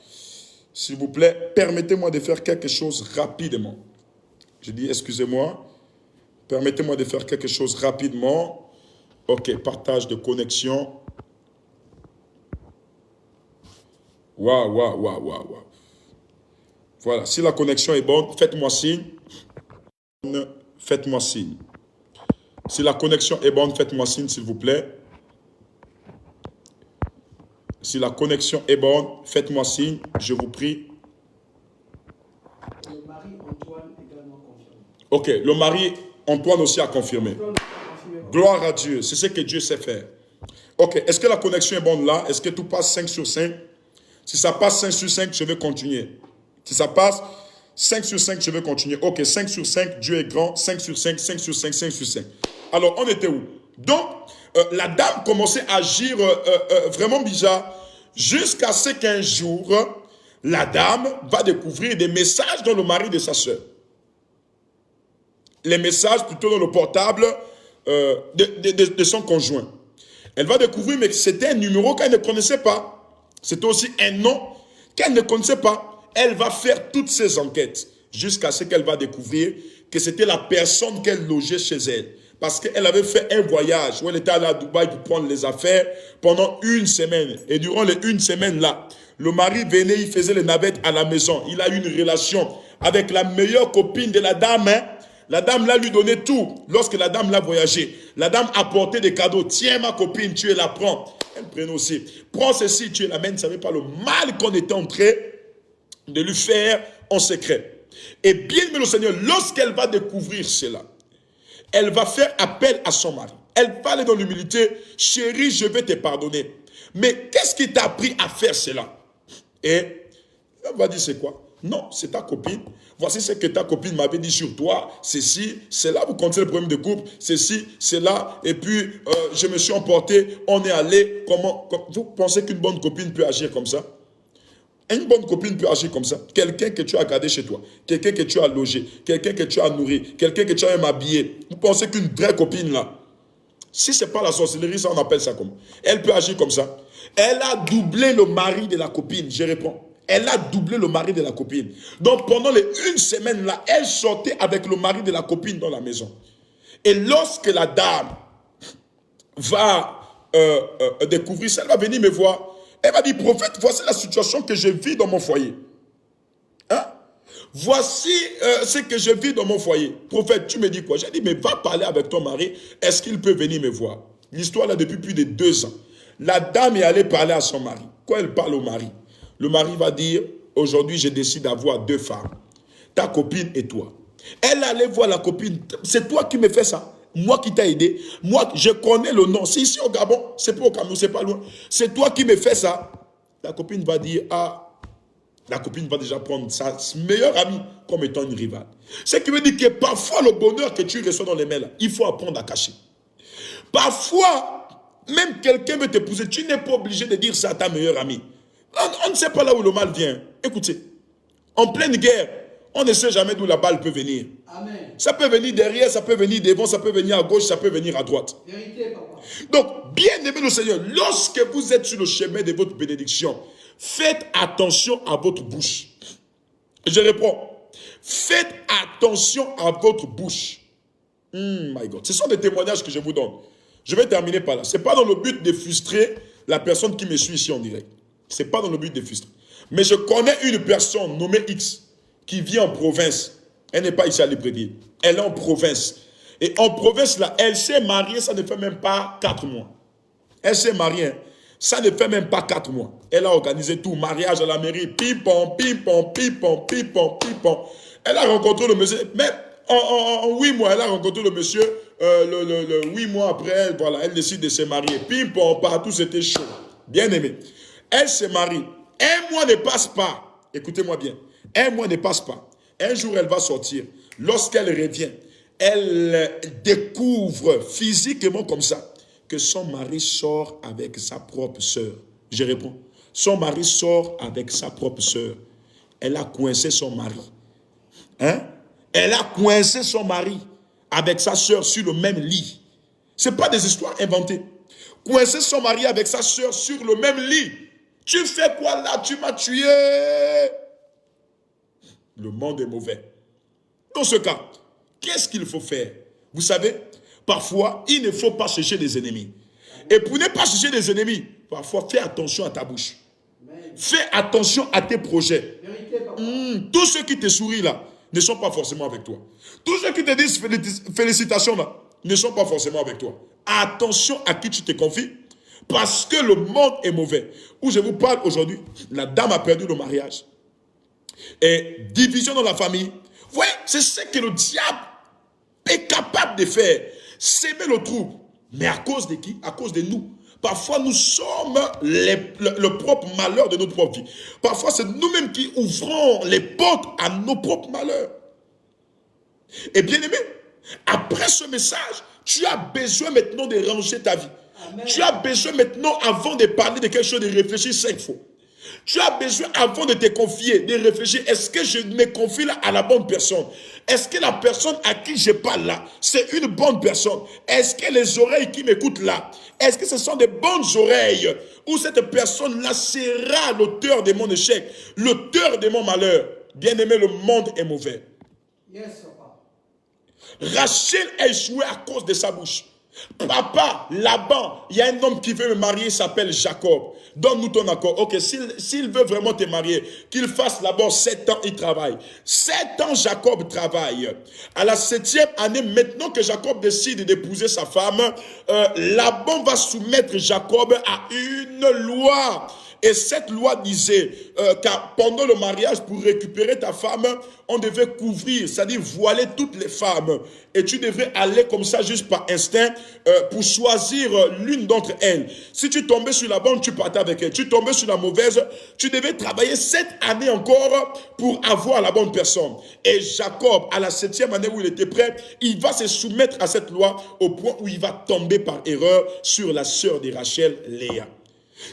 S'il vous plaît, permettez-moi de faire quelque chose rapidement. Je dis, excusez-moi. Permettez-moi de faire quelque chose rapidement. Ok, partage de connexion. Waouh, waouh, waouh, waouh, waouh. Voilà, si la connexion est bonne, faites-moi signe. Faites-moi signe. Si la connexion est bonne, faites-moi signe, s'il vous plaît. Si la connexion est bonne, faites-moi signe, je vous prie. Et Marie-Antoine également Ok, le mari, Antoine aussi a confirmé. Antoine a confirmé. Gloire à Dieu, c'est ce que Dieu sait faire. Ok, est-ce que la connexion est bonne là? Est-ce que tout passe 5 sur 5? Si ça passe 5 sur 5, je vais continuer. Si ça passe 5 sur 5, je vais continuer. Ok, 5 sur 5, Dieu est grand. 5 sur 5, 5 sur 5, 5 sur 5. Alors, on était où? Donc, la dame commençait à agir vraiment bizarre jusqu'à ce qu'un jour, la dame va découvrir des messages dans le mari de sa soeur. Les messages plutôt dans le portable de son conjoint. Elle va découvrir mais que c'était un numéro qu'elle ne connaissait pas. C'était aussi un nom qu'elle ne connaissait pas. Elle va faire toutes ses enquêtes jusqu'à ce qu'elle va découvrir que c'était la personne qu'elle logeait chez elle. Parce qu'elle avait fait un voyage où elle était allée à Dubaï pour prendre les affaires pendant une semaine. Et durant les une semaine là, le mari venait, il faisait les navettes à la maison. Il a eu une relation avec la meilleure copine de la dame. Hein. La dame là lui donnait tout. Lorsque la dame l'a voyagé, la dame apportait des cadeaux. Tiens ma copine, tu es la prends. Elle prenait aussi. Prends ceci, tu es la mène. Ne savait pas le mal qu'on était en train de lui faire en secret. Et bien aimé le Seigneur, lorsqu'elle va découvrir cela, elle va faire appel à son mari. Elle va aller dans l'humilité. Chérie, je vais te pardonner. Mais qu'est-ce qui t'a appris à faire cela? Et elle va dire c'est quoi? Non, c'est ta copine. Voici ce que ta copine m'avait dit sur toi. Ceci, c'est là, vous comptez le problème de couple. Ceci, c'est là. Et puis, je me suis emporté. On est allé. Comment? Vous pensez qu'une bonne copine peut agir comme ça? Une bonne copine peut agir comme ça. Quelqu'un que tu as gardé chez toi. Quelqu'un que tu as logé. Quelqu'un que tu as nourri. Quelqu'un que tu as même habillé. Vous pensez qu'une vraie copine là, si ce n'est pas la sorcellerie, ça on appelle ça comment? Elle peut agir comme ça. Elle a doublé le mari de la copine. Je réponds. Elle a doublé le mari de la copine. Donc pendant les une semaine là, elle sortait avec le mari de la copine dans la maison. Et lorsque la dame va découvrir ça, elle va venir me voir. Elle va dire, prophète, voici la situation que je vis dans mon foyer. Hein? Voici ce que je vis dans mon foyer. Prophète, tu me dis quoi? J'ai dit, mais va parler avec ton mari. Est-ce qu'il peut venir me voir? L'histoire là depuis plus de 2 ans. La dame est allée parler à son mari. Quand elle parle au mari, le mari va dire, aujourd'hui je décide d'avoir 2 femmes. Ta copine et toi. Elle allait voir la copine. C'est toi qui me fais ça. Moi qui t'ai aidé. Moi, je connais le nom. C'est ici au Gabon. C'est pas au Cameroun, c'est pas loin. C'est toi qui me fais ça. La copine va dire, ah, la copine va déjà prendre sa meilleure amie comme étant une rivale. Ce qui veut dire que parfois, le bonheur que tu reçois dans les mains, là, il faut apprendre à cacher. Parfois, même quelqu'un veut t'épouser. Tu n'es pas obligé de dire ça à ta meilleure amie. On ne sait pas là où le mal vient. Écoutez, en pleine guerre, on ne sait jamais d'où la balle peut venir. Amen. Ça peut venir derrière, ça peut venir devant, ça peut venir à gauche, ça peut venir à droite. Vérité, papa. Donc, bien aimé le Seigneur, lorsque vous êtes sur le chemin de votre bénédiction, faites attention à votre bouche. Je réponds, faites attention à votre bouche. My God, ce sont des témoignages que je vous donne. Je vais terminer par là. Ce n'est pas dans le but de frustrer la personne qui me suit ici en direct. Ce n'est pas dans le but de frustrer. Mais je connais une personne nommée X qui vit en province. Elle n'est pas ici à Libreville. Elle est en province. Et en province, là, elle s'est mariée, ça ne fait même pas 4 mois. Elle s'est mariée, ça ne fait même pas 4 mois. Elle a organisé tout, mariage à la mairie, pim-pom, pim-pom, pim-pom, pim-pom, pim-pom. Elle a rencontré le monsieur, mais en 8 mois, elle a rencontré le monsieur, 8 mois après, voilà, elle décide de se marier. Pim-pom, partout, c'était chaud. Bien aimé. Elle se marie. 1 mois ne passe pas. Écoutez-moi bien. 1 mois ne passe pas. Un jour, elle va sortir. Lorsqu'elle revient, elle découvre physiquement comme ça que son mari sort avec sa propre sœur. Je réponds. Son mari sort avec sa propre sœur. Elle a coincé son mari. Hein? Elle a coincé son mari avec sa sœur sur le même lit. Ce n'est pas des histoires inventées. Coincé son mari avec sa sœur sur le même lit. Tu fais quoi là? Tu m'as tué. Le monde est mauvais. Dans ce cas, qu'est-ce qu'il faut faire? Vous savez, parfois, il ne faut pas chercher des ennemis. Et pour ne pas chercher des ennemis, parfois, fais attention à ta bouche. Fais attention à tes projets. Tous ceux qui te sourient là ne sont pas forcément avec toi. Tous ceux qui te disent félicitations là ne sont pas forcément avec toi. Attention à qui tu te confies. Parce que le monde est mauvais. Où je vous parle aujourd'hui, la dame a perdu le mariage. Et division dans la famille. Vous voyez, c'est ce que le diable est capable de faire. S'aimer le trouble. Mais à cause de qui? À cause de nous. Parfois, nous sommes le propre malheur de notre propre vie. Parfois, c'est nous-mêmes qui ouvrons les portes à nos propres malheurs. Et bien aimé, après ce message, tu as besoin maintenant de ranger ta vie. Amen. Tu as besoin maintenant, avant de parler de quelque chose, de réfléchir 5 fois. Tu as besoin, avant de te confier, de réfléchir, est-ce que je me confie là à la bonne personne? Est-ce que la personne à qui je parle là, c'est une bonne personne? Est-ce que les oreilles qui m'écoutent là, est-ce que ce sont des bonnes oreilles? Ou cette personne-là sera l'auteur de mon échec, l'auteur de mon malheur? Bien aimé, le monde est mauvais. Yes, papa. Rachel a échoué à cause de sa bouche. Papa, Laban, il y a un homme qui veut me marier, il s'appelle Jacob. Donne-nous ton accord. Ok, s'il veut vraiment te marier, qu'il fasse d'abord 7 ans, il travaille. 7 ans, Jacob travaille. À la 7e année, maintenant que Jacob décide d'épouser sa femme, Laban va soumettre Jacob à une loi. Et cette loi disait qu'à pendant le mariage, pour récupérer ta femme, on devait couvrir, c'est-à-dire voiler toutes les femmes. Et tu devais aller comme ça, juste par instinct, pour choisir l'une d'entre elles. Si tu tombais sur la bonne, tu partais avec elle. Tu tombais sur la mauvaise, tu devais travailler 7 années encore pour avoir la bonne personne. Et Jacob, à la 7e année où il était prêt, il va se soumettre à cette loi au point où il va tomber par erreur sur la sœur de Rachel, Léa.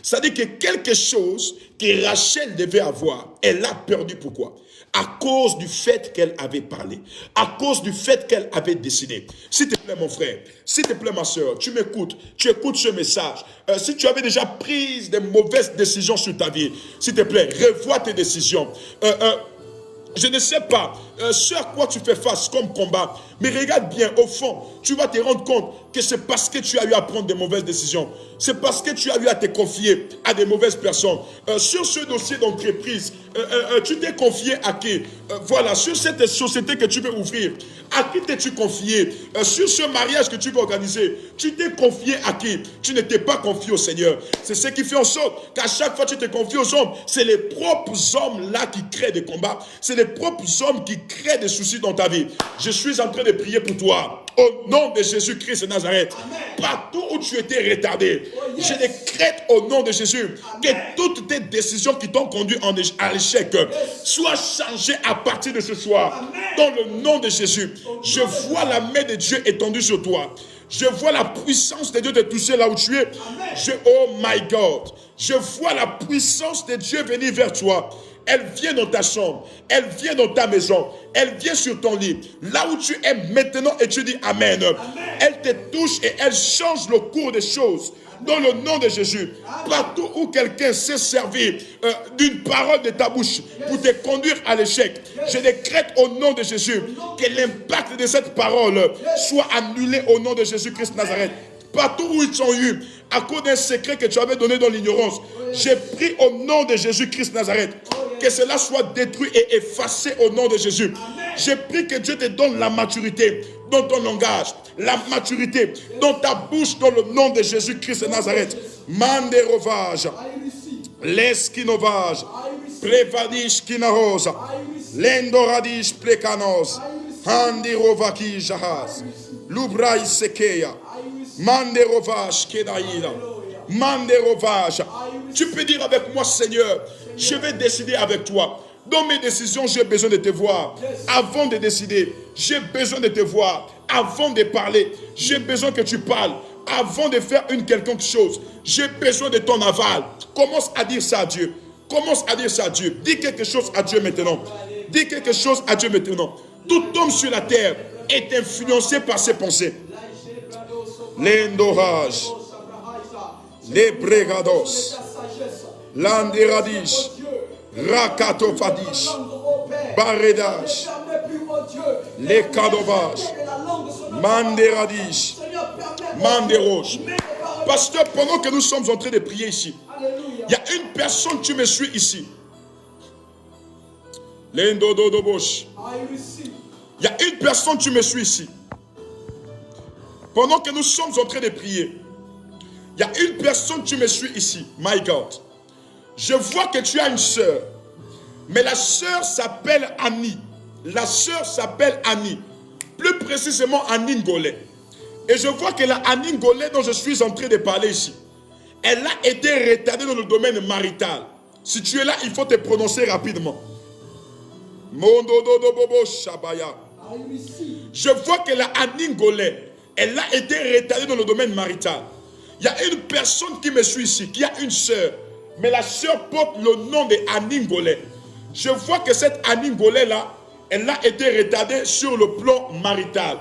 C'est-à-dire que quelque chose que Rachel devait avoir, elle l'a perdu. Pourquoi? À cause du fait qu'elle avait parlé, à cause du fait qu'elle avait décidé. S'il te plaît mon frère, s'il te plaît ma soeur, tu m'écoutes, tu écoutes ce message. Si tu avais déjà pris de mauvaises décisions sur ta vie, s'il te plaît, revois tes décisions. Je ne sais pas ce à quoi tu fais face comme combat, mais regarde bien, au fond, tu vas te rendre compte que c'est parce que tu as eu à prendre de mauvaises décisions. C'est parce que tu as eu à te confier à de mauvaises personnes. Sur ce dossier d'entreprise, tu t'es confié à qui? Voilà, sur cette société que tu veux ouvrir, à qui t'es-tu confié? Sur ce mariage que tu veux organiser, tu t'es confié à qui? Tu ne t'es pas confié au Seigneur. C'est ce qui fait en sorte qu'à chaque fois que tu te confies aux hommes, c'est les propres hommes là qui créent des combats. C'est les propres hommes qui créent des soucis dans ta vie. Je suis en train de prier pour toi. Au nom de Jésus-Christ de Nazareth, amen. Partout où tu étais retardé, je décrète au nom de Jésus, amen, que toutes tes décisions qui t'ont conduit à l'échec soient changées à partir de ce soir. Amen. Dans le nom de Jésus, je vois la main de Dieu étendue sur toi. Je vois la puissance de Dieu te toucher là où tu es. Oh my God, je vois la puissance de Dieu venir vers toi. Elle vient dans ta chambre, elle vient dans ta maison, elle vient sur ton lit. Là où tu es maintenant et tu dis Amen. Amen. Elle te touche et elle change le cours des choses. Dans le nom de Jésus, partout où quelqu'un s'est servi d'une parole de ta bouche pour te conduire à l'échec, je décrète au nom de Jésus que l'impact de cette parole soit annulé au nom de Jésus-Christ de Nazareth. Partout où ils sont eu, à cause d'un secret que tu avais donné dans l'ignorance, j'ai pris au nom de Jésus-Christ de Nazareth que cela soit détruit et effacé au nom de Jésus. J'ai pris que Dieu te donne la maturité dans ton langage, la maturité dans ta bouche dans le nom de Jésus-Christ de Nazareth. Mande rovage, l'esquinovage, prevadish kinarosa, lendoradish plekanos, handi rovaki jahaz, lubrai sekeya, mande rovage kedaïla, mande rovage. Tu peux dire avec moi, Seigneur, je vais décider avec toi. Dans mes décisions, j'ai besoin de te voir. Avant de décider, j'ai besoin de te voir. Avant de parler, j'ai besoin que tu parles. Avant de faire une quelconque chose, j'ai besoin de ton aval. Commence à dire ça à Dieu. Commence à dire ça à Dieu. Dis quelque chose à Dieu maintenant. Dis quelque chose à Dieu maintenant. Tout homme sur la terre est influencé par ses pensées. L'endorage, les bregados, l'andiradish, rakatofadish, baredage, les cadovages, manderadish, manderoche. Pasteur, pendant que nous sommes en train de prier ici, il y a une personne, tu me suis ici. L'endododobosh. Il y a une personne, tu me suis ici. Pendant que nous sommes en train de prier, il y a une personne, tu me suis ici. My God. Je vois que tu as une sœur. Mais la sœur s'appelle Annie. La sœur s'appelle Annie. Plus précisément en Ngolais. Et je vois que la Ngolais dont je suis en train de parler ici, elle a été retardée dans le domaine marital. Si tu es là, il faut te prononcer rapidement. Mondododobobo Shabaya. Je vois que la Ngolais, elle a été retardée dans le domaine marital. Il y a une personne qui me suit ici, qui a une sœur. Mais la sœur porte le nom de Ngolais. Je vois que cette Ngolais-là, elle a été retardée sur le plan marital.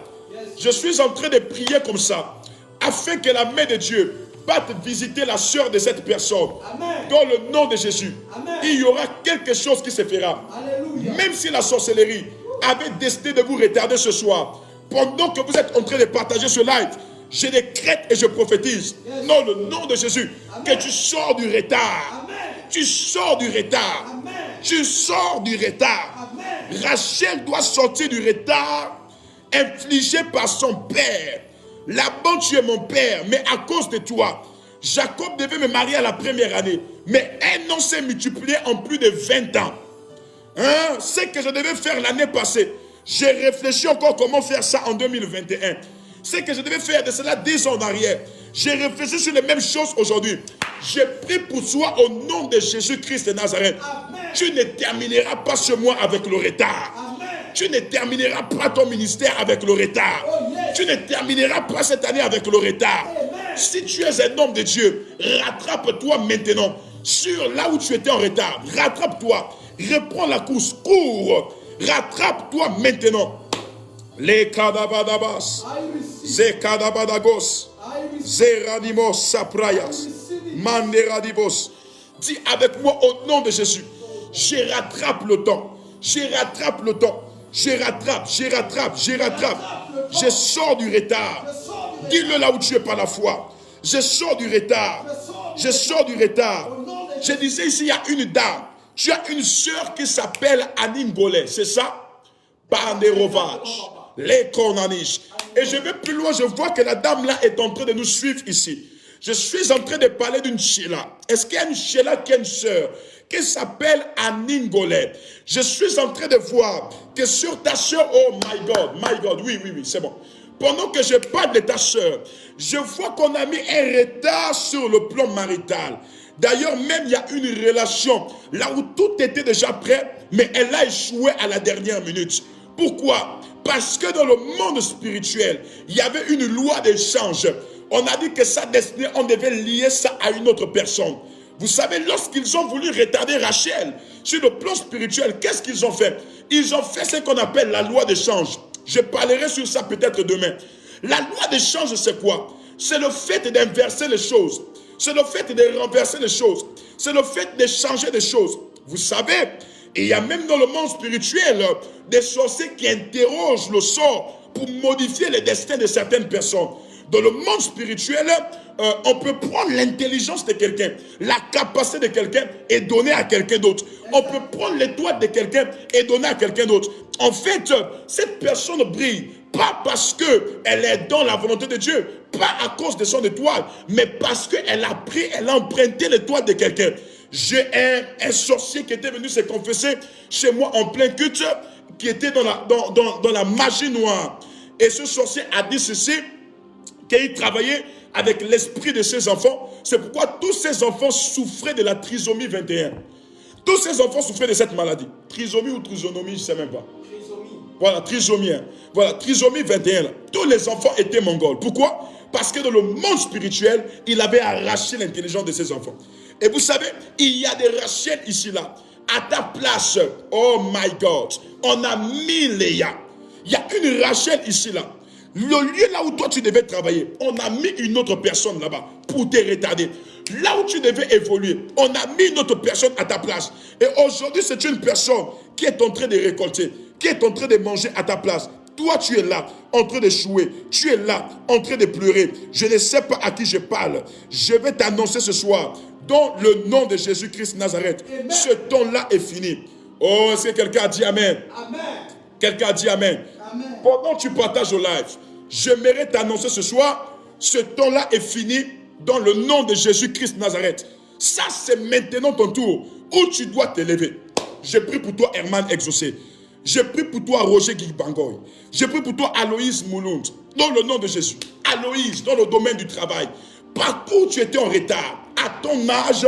Je suis en train de prier comme ça, afin que la main de Dieu parte visiter la sœur de cette personne. Amen. Dans le nom de Jésus. Amen. Il y aura quelque chose qui se fera. Alléluia. Même si la sorcellerie avait décidé de vous retarder ce soir, pendant que vous êtes en train de partager ce live, je décrète et je prophétise, dans le nom de Jésus, Amen, que tu sors du retard. Amen. Tu sors du retard. Amen. Tu sors du retard. Amen. Rachel doit sortir du retard infligé par son père. Laban, tu es mon père, mais à cause de toi, Jacob devait me marier à la première année. Mais un an s'est multiplié en plus de 20 ans. Hein? Ce que je devais faire l'année passée, j'ai réfléchi encore comment faire ça en 2021. Ce que je devais faire de cela 10 ans en arrière, j'ai réfléchi sur les mêmes choses aujourd'hui. J'ai pris pour toi au nom de Jésus-Christ de Nazareth. Amen. Tu ne termineras pas ce mois avec le retard. Amen. Tu ne termineras pas ton ministère avec le retard. Oh, yes. Tu ne termineras pas cette année avec le retard. Amen. Si tu es un homme de Dieu, rattrape-toi maintenant sur là où tu étais en retard. Rattrape-toi. Reprends la course. Cours. Rattrape-toi maintenant. Les kadabadabas. Ze kadabadagos. Zeradimos saprayas. Manderadibos. Dis avec moi au nom de Jésus. Je rattrape le temps. Je rattrape le temps. Je rattrape. Je sors du retard. Dis-le là où tu es par la foi. Je sors du retard. Je sors du retard. Je disais ici, il y a une dame. Tu as une sœur qui s'appelle Ngolais. C'est ça? Banderovage. Les Konanish. Et je vais plus loin. Je vois que la dame là est en train de nous suivre ici. Je suis en train de parler d'une Sheila. Est-ce qu'il y a une Sheila qui a une sœur qui s'appelle Ngolais? Je suis en train de voir que sur ta sœur, oh my God, oui, c'est bon. Pendant que je parle de ta sœur, je vois qu'on a mis un retard sur le plan marital. D'ailleurs, même il y a une relation là où tout était déjà prêt, mais elle a échoué à la dernière minute. Pourquoi? Parce que dans le monde spirituel, il y avait une loi d'échange. On a dit que sa destinée, on devait lier ça à une autre personne. Vous savez, lorsqu'ils ont voulu retarder Rachel sur le plan spirituel, qu'est-ce qu'ils ont fait? Ils ont fait ce qu'on appelle la loi d'échange. Je parlerai sur ça peut-être demain. La loi d'échange, c'est quoi? C'est le fait d'inverser les choses. C'est le fait de renverser les choses. C'est le fait de changer les choses. Vous savez, il y a même dans le monde spirituel des sorciers qui interrogent le sort pour modifier le destin de certaines personnes. Dans le monde spirituel, on peut prendre l'intelligence de quelqu'un, la capacité de quelqu'un et donner à quelqu'un d'autre. On peut prendre l'étoile de quelqu'un et donner à quelqu'un d'autre. En fait, cette personne brille, pas parce qu'elle est dans la volonté de Dieu, pas à cause de son étoile, mais parce qu'elle a pris, elle a emprunté l'étoile de quelqu'un. J'ai un sorcier qui était venu se confesser chez moi en plein culte, qui était dans la magie noire. Et ce sorcier a dit ceci, qu'il travaillait avec l'esprit de ses enfants. C'est pourquoi tous ces enfants souffraient de la trisomie 21. Tous ces enfants souffraient de cette maladie. Trisomie ou trisonomie, je ne sais même pas. Trisomie. Voilà, trisomie. Voilà, trisomie 21. Là. Tous les enfants étaient mongols. Pourquoi? Parce que dans le monde spirituel, il avait arraché l'intelligence de ses enfants. Et vous savez, il y a des Rachel ici, là. À ta place, oh my God, on a mis Léa. Il y a une Rachel ici, là. Le lieu là où toi tu devais travailler, on a mis une autre personne là-bas pour te retarder. Là où tu devais évoluer, on a mis une autre personne à ta place. Et aujourd'hui, c'est une personne qui est en train de récolter, qui est en train de manger à ta place. Toi, tu es là, en train d'échouer. Tu es là, en train de pleurer. Je ne sais pas à qui je parle. Je vais t'annoncer ce soir, dans le nom de Jésus-Christ Nazareth, amen. Ce temps-là est fini. Oh, est-ce que quelqu'un a dit Amen? Amen. Quelqu'un a dit Amen. Amen. Pendant que tu partages au live, j'aimerais t'annoncer ce soir, ce temps-là est fini dans le nom de Jésus-Christ Nazareth. Ça, c'est maintenant ton tour où tu dois t'élever. Je prie pour toi, Herman exaucé. Je prie pour toi, Roger Gigbangoy. Je prie pour toi, Aloïs Moulound. Dans le nom de Jésus. Aloïs, dans le domaine du travail. Partout où tu étais en retard, à ton âge,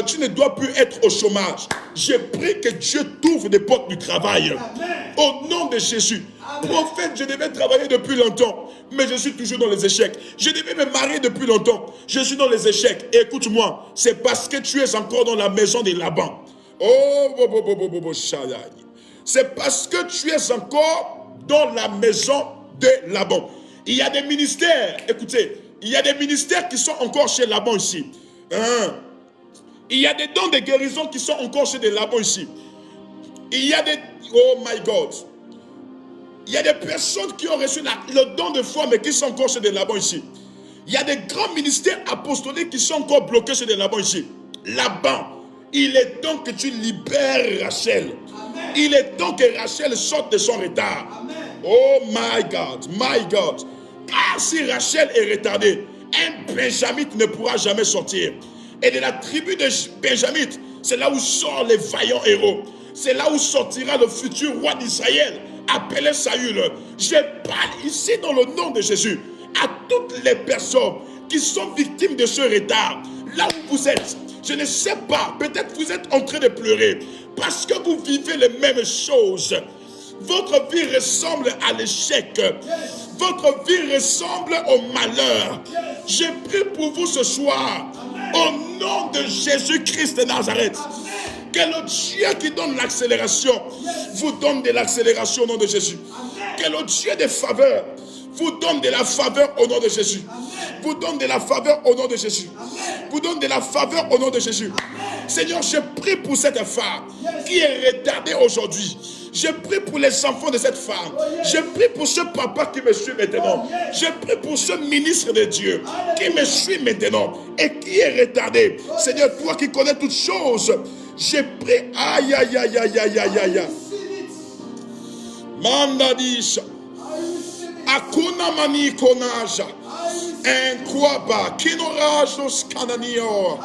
tu ne dois plus être au chômage. Je prie que Dieu t'ouvre des portes du travail. Amen. Au nom de Jésus. Amen. Prophète, je devais travailler depuis longtemps, mais je suis toujours dans les échecs. Je devais me marier depuis longtemps, je suis dans les échecs. Et écoute-moi, c'est parce que tu es encore dans la maison de Laban. Oh, c'est parce que tu es encore dans la maison de Laban. Il y a des ministères, écoutez, il y a des ministères qui sont encore chez Laban ici. Il y a des dons de guérison qui sont encore chez Laban ici. Il y a des... Oh my God. Il y a des personnes qui ont reçu le don de foi, mais qui sont encore chez Laban ici. Il y a des grands ministères apostoliques qui sont encore bloqués chez Laban ici. Laban, il est temps que tu libères Rachel. Amen. Il est temps que Rachel sorte de son retard. Amen. Oh my God, my God. Car si Rachel est retardée, un Benjamite ne pourra jamais sortir. Et de la tribu de Benjamite, c'est là où sortent les vaillants héros. C'est là où sortira le futur roi d'Israël, appelé Saül. Je parle ici dans le nom de Jésus à toutes les personnes qui sont victimes de ce retard. Là où vous êtes, je ne sais pas, peut-être vous êtes en train de pleurer parce que vous vivez les mêmes choses. Votre vie ressemble à l'échec. Votre vie ressemble au malheur. Je prie pour vous ce soir, au nom de Jésus-Christ de Nazareth. Que le Dieu qui donne l'accélération vous donne de l'accélération au nom de Jésus. Que le Dieu de faveur vous donne de la faveur au nom de Jésus. Vous donne de la faveur au nom de Jésus. Vous donne de la faveur au nom de Jésus. Seigneur, je prie pour cette femme qui est retardée aujourd'hui. Je prie pour les enfants de cette femme. Je prie pour ce papa qui me suit maintenant. Je prie pour ce ministre de Dieu qui me suit maintenant et qui est retardé. Seigneur, toi qui connais toutes choses, je prie. Aïe, aïe, aïe, aïe, aïe, aïe, aïe. Mandadisha. Akuna mani konaja. Enkwaba. Kinorajos kananio.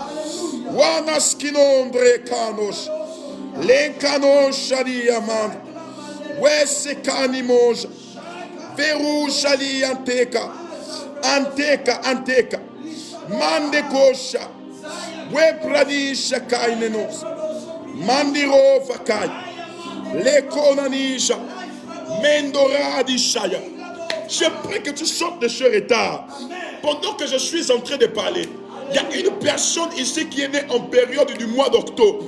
Wanas kinombre kanos. L'encanon shaliamand. Wesekanimoj. Veru shali anteka. Anteka, anteka. Mandekosha. Wepradisha kainenos. Mandiro vakai. Lekonanisha. Mendoradishaya. Je prie que tu sortes de ce retard. Pendant que je suis en train de parler, il y a une personne ici qui est née en période du mois d'octobre.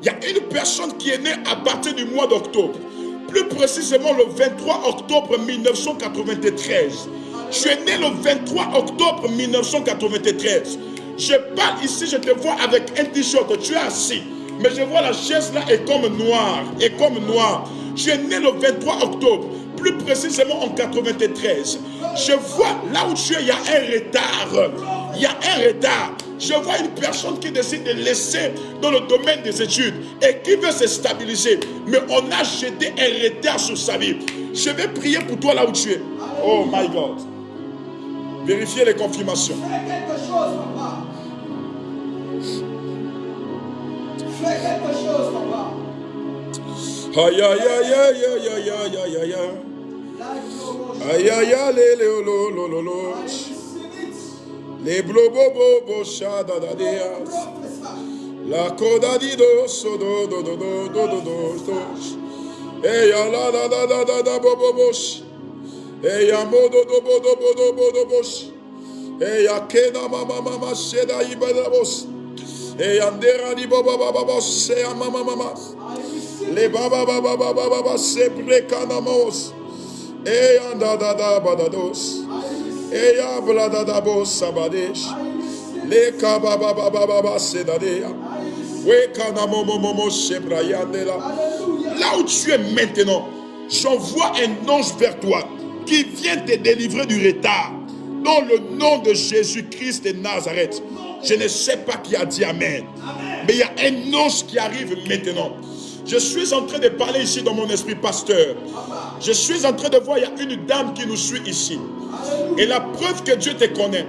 Il y a une personne qui est née à partir du mois d'octobre. Plus précisément le 23 octobre 1993. Je suis né le 23 octobre 1993. Je parle ici, je te vois avec un t-shirt, tu es assis. Mais je vois la chaise là est comme noire, Je suis né le 23 octobre, plus précisément en 93. Je vois là où tu es, il y a un retard. Il y a un retard. Je vois une personne qui décide de laisser dans le domaine des études et qui veut se stabiliser. Mais on a jeté un retard sur sa vie. Je vais prier pour toi là où tu es. Oh my God. Vérifiez les confirmations. Fais quelque chose, papa. Fais quelque chose, papa. Aïe, aïe, aïe, aïe, aïe, aïe, aïe, aïe, aïe. Aïe, aïe, aïe, le, lo, lo, lo, lo. Les blobobo, shadadadeas. La coda di do, so do, do, do, do, do, do, do. Hey, la, da, da, da, da, da, bobobosh. Hey, modo, do, bodo, bodo, bodo, bosh. Hey, akena, mama, mama, sheda, ibadabos. Hey, andera, di, baba, baba, bos, se, mama, mama. Les baba, baba, baba, baba, se, prekanamos. Hey, anda, da, da, badados. Hey, abla, da, da, bos, sabadesh. Les kababa, baba, baba, sedadea. We, kanamo, momo, shebrayandela. Là où tu es maintenant, j'envoie un ange vers toi qui vient te délivrer du retard. Dans le nom de Jésus-Christ de Nazareth. Je ne sais pas qui a dit Amen. Mais il y a un ange qui arrive maintenant. Je suis en train de parler ici dans mon esprit, pasteur. Je suis en train de voir, il y a une dame qui nous suit ici. Et la preuve que Dieu te connaît.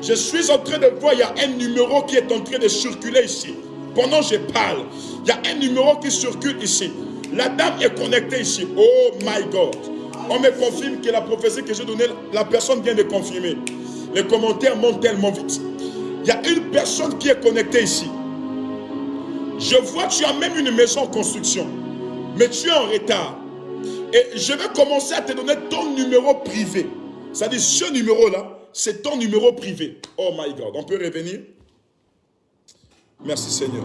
Je suis en train de voir, il y a un numéro qui est en train de circuler ici. Pendant que je parle, il y a un numéro qui circule ici. La dame est connectée ici. Oh my God. On me confirme que la prophétie que j'ai donnée, la personne vient de confirmer. Les commentaires montent tellement vite. Il y a une personne qui est connectée ici. Je vois que tu as même une maison en construction. Mais tu es en retard. Et je vais commencer à te donner ton numéro privé. C'est-à-dire ce numéro-là, c'est ton numéro privé. Oh my God. On peut revenir? Merci Seigneur.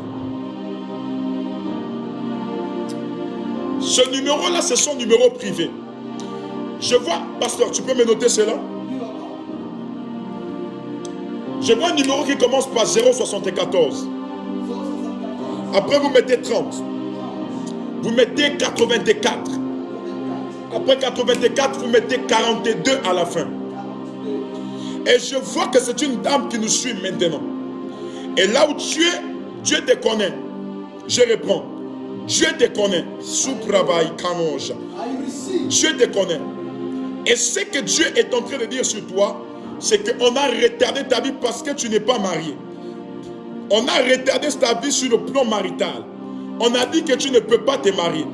Ce numéro-là, c'est son numéro privé. Je vois, pasteur, tu peux me noter cela? Je vois un numéro qui commence par 074. Après, vous mettez 30. Vous mettez 84. Après 84, vous mettez 42 à la fin. Et je vois que c'est une dame qui nous suit maintenant. Et là où tu es, Dieu te connaît. Je reprends. Dieu te connaît. Dieu te connaît. Et ce que Dieu est en train de dire sur toi, c'est qu'on a retardé ta vie parce que tu n'es pas marié. On a retardé ta vie sur le plan marital. On a dit que tu ne peux pas te marier.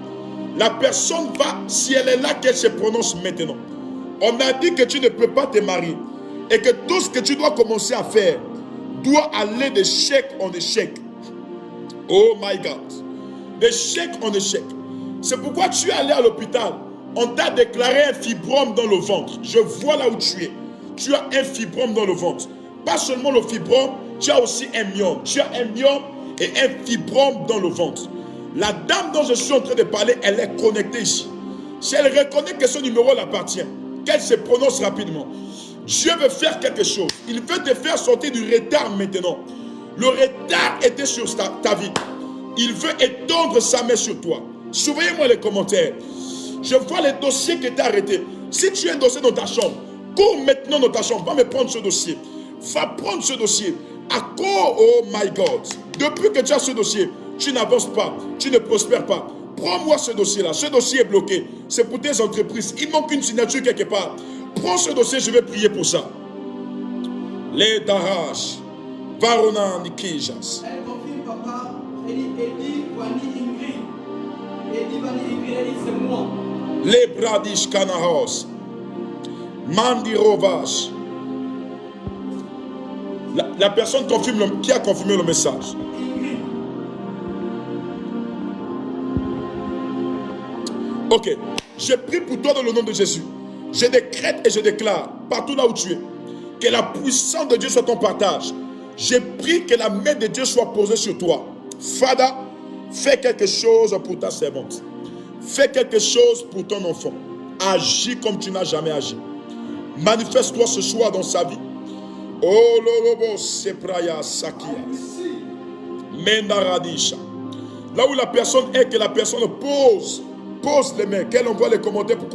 La personne va, si elle est là, qu'elle se prononce maintenant. On a dit que tu ne peux pas te marier. Et que tout ce que tu dois commencer à faire doit aller d'échec en échec. Oh my God. D'échec en échec. C'est pourquoi tu es allé à l'hôpital. On t'a déclaré un fibrome dans le ventre. Je vois là où tu es. Tu as un fibrome dans le ventre. Pas seulement le fibrome, tu as aussi un myome. Tu as un myome et un fibrome dans le ventre. La dame dont je suis en train de parler, elle est connectée ici. Si elle reconnaît que ce numéro l'appartient, qu'elle se prononce rapidement. Dieu veut faire quelque chose. Il veut te faire sortir du retard maintenant. Le retard était sur ta vie. Il veut étendre sa main sur toi. Surveillez-moi les commentaires. Je vois les dossiers qui étaient arrêtés. Si tu as un dossier dans ta chambre, cours maintenant dans ta chambre. Va me prendre ce dossier. Va prendre ce dossier. À quoi, oh my God. Depuis que tu as ce dossier, tu n'avances pas. Tu ne prospères pas. Prends-moi ce dossier-là. Ce dossier est bloqué. C'est pour tes entreprises. Il manque une signature quelque part. Prends ce dossier, je vais prier pour ça. Les Darash. Varona Nikijas. Elle confirme, papa. Elle dit, Wani Ingrid. Elle dit, Wani Ingrid, elle dit, c'est moi. Les Bradish Kanahos. Mandi Rovash. La personne confirme qui a confirmé le message. Ingrid. Ok. Je prie pour toi dans le nom de Jésus. Je décrète et je déclare, partout là où tu es, que la puissance de Dieu soit ton partage. Je prie que la main de Dieu soit posée sur toi. Fada, fais quelque chose pour ta servante. Fais quelque chose pour ton enfant. Agis comme tu n'as jamais agi. Manifeste-toi ce soir dans sa vie. Oh lolobo sepraya sakia. Mendaradisha. Là où la personne est, que la personne pose les mains, qu'elle envoie les commentaires pour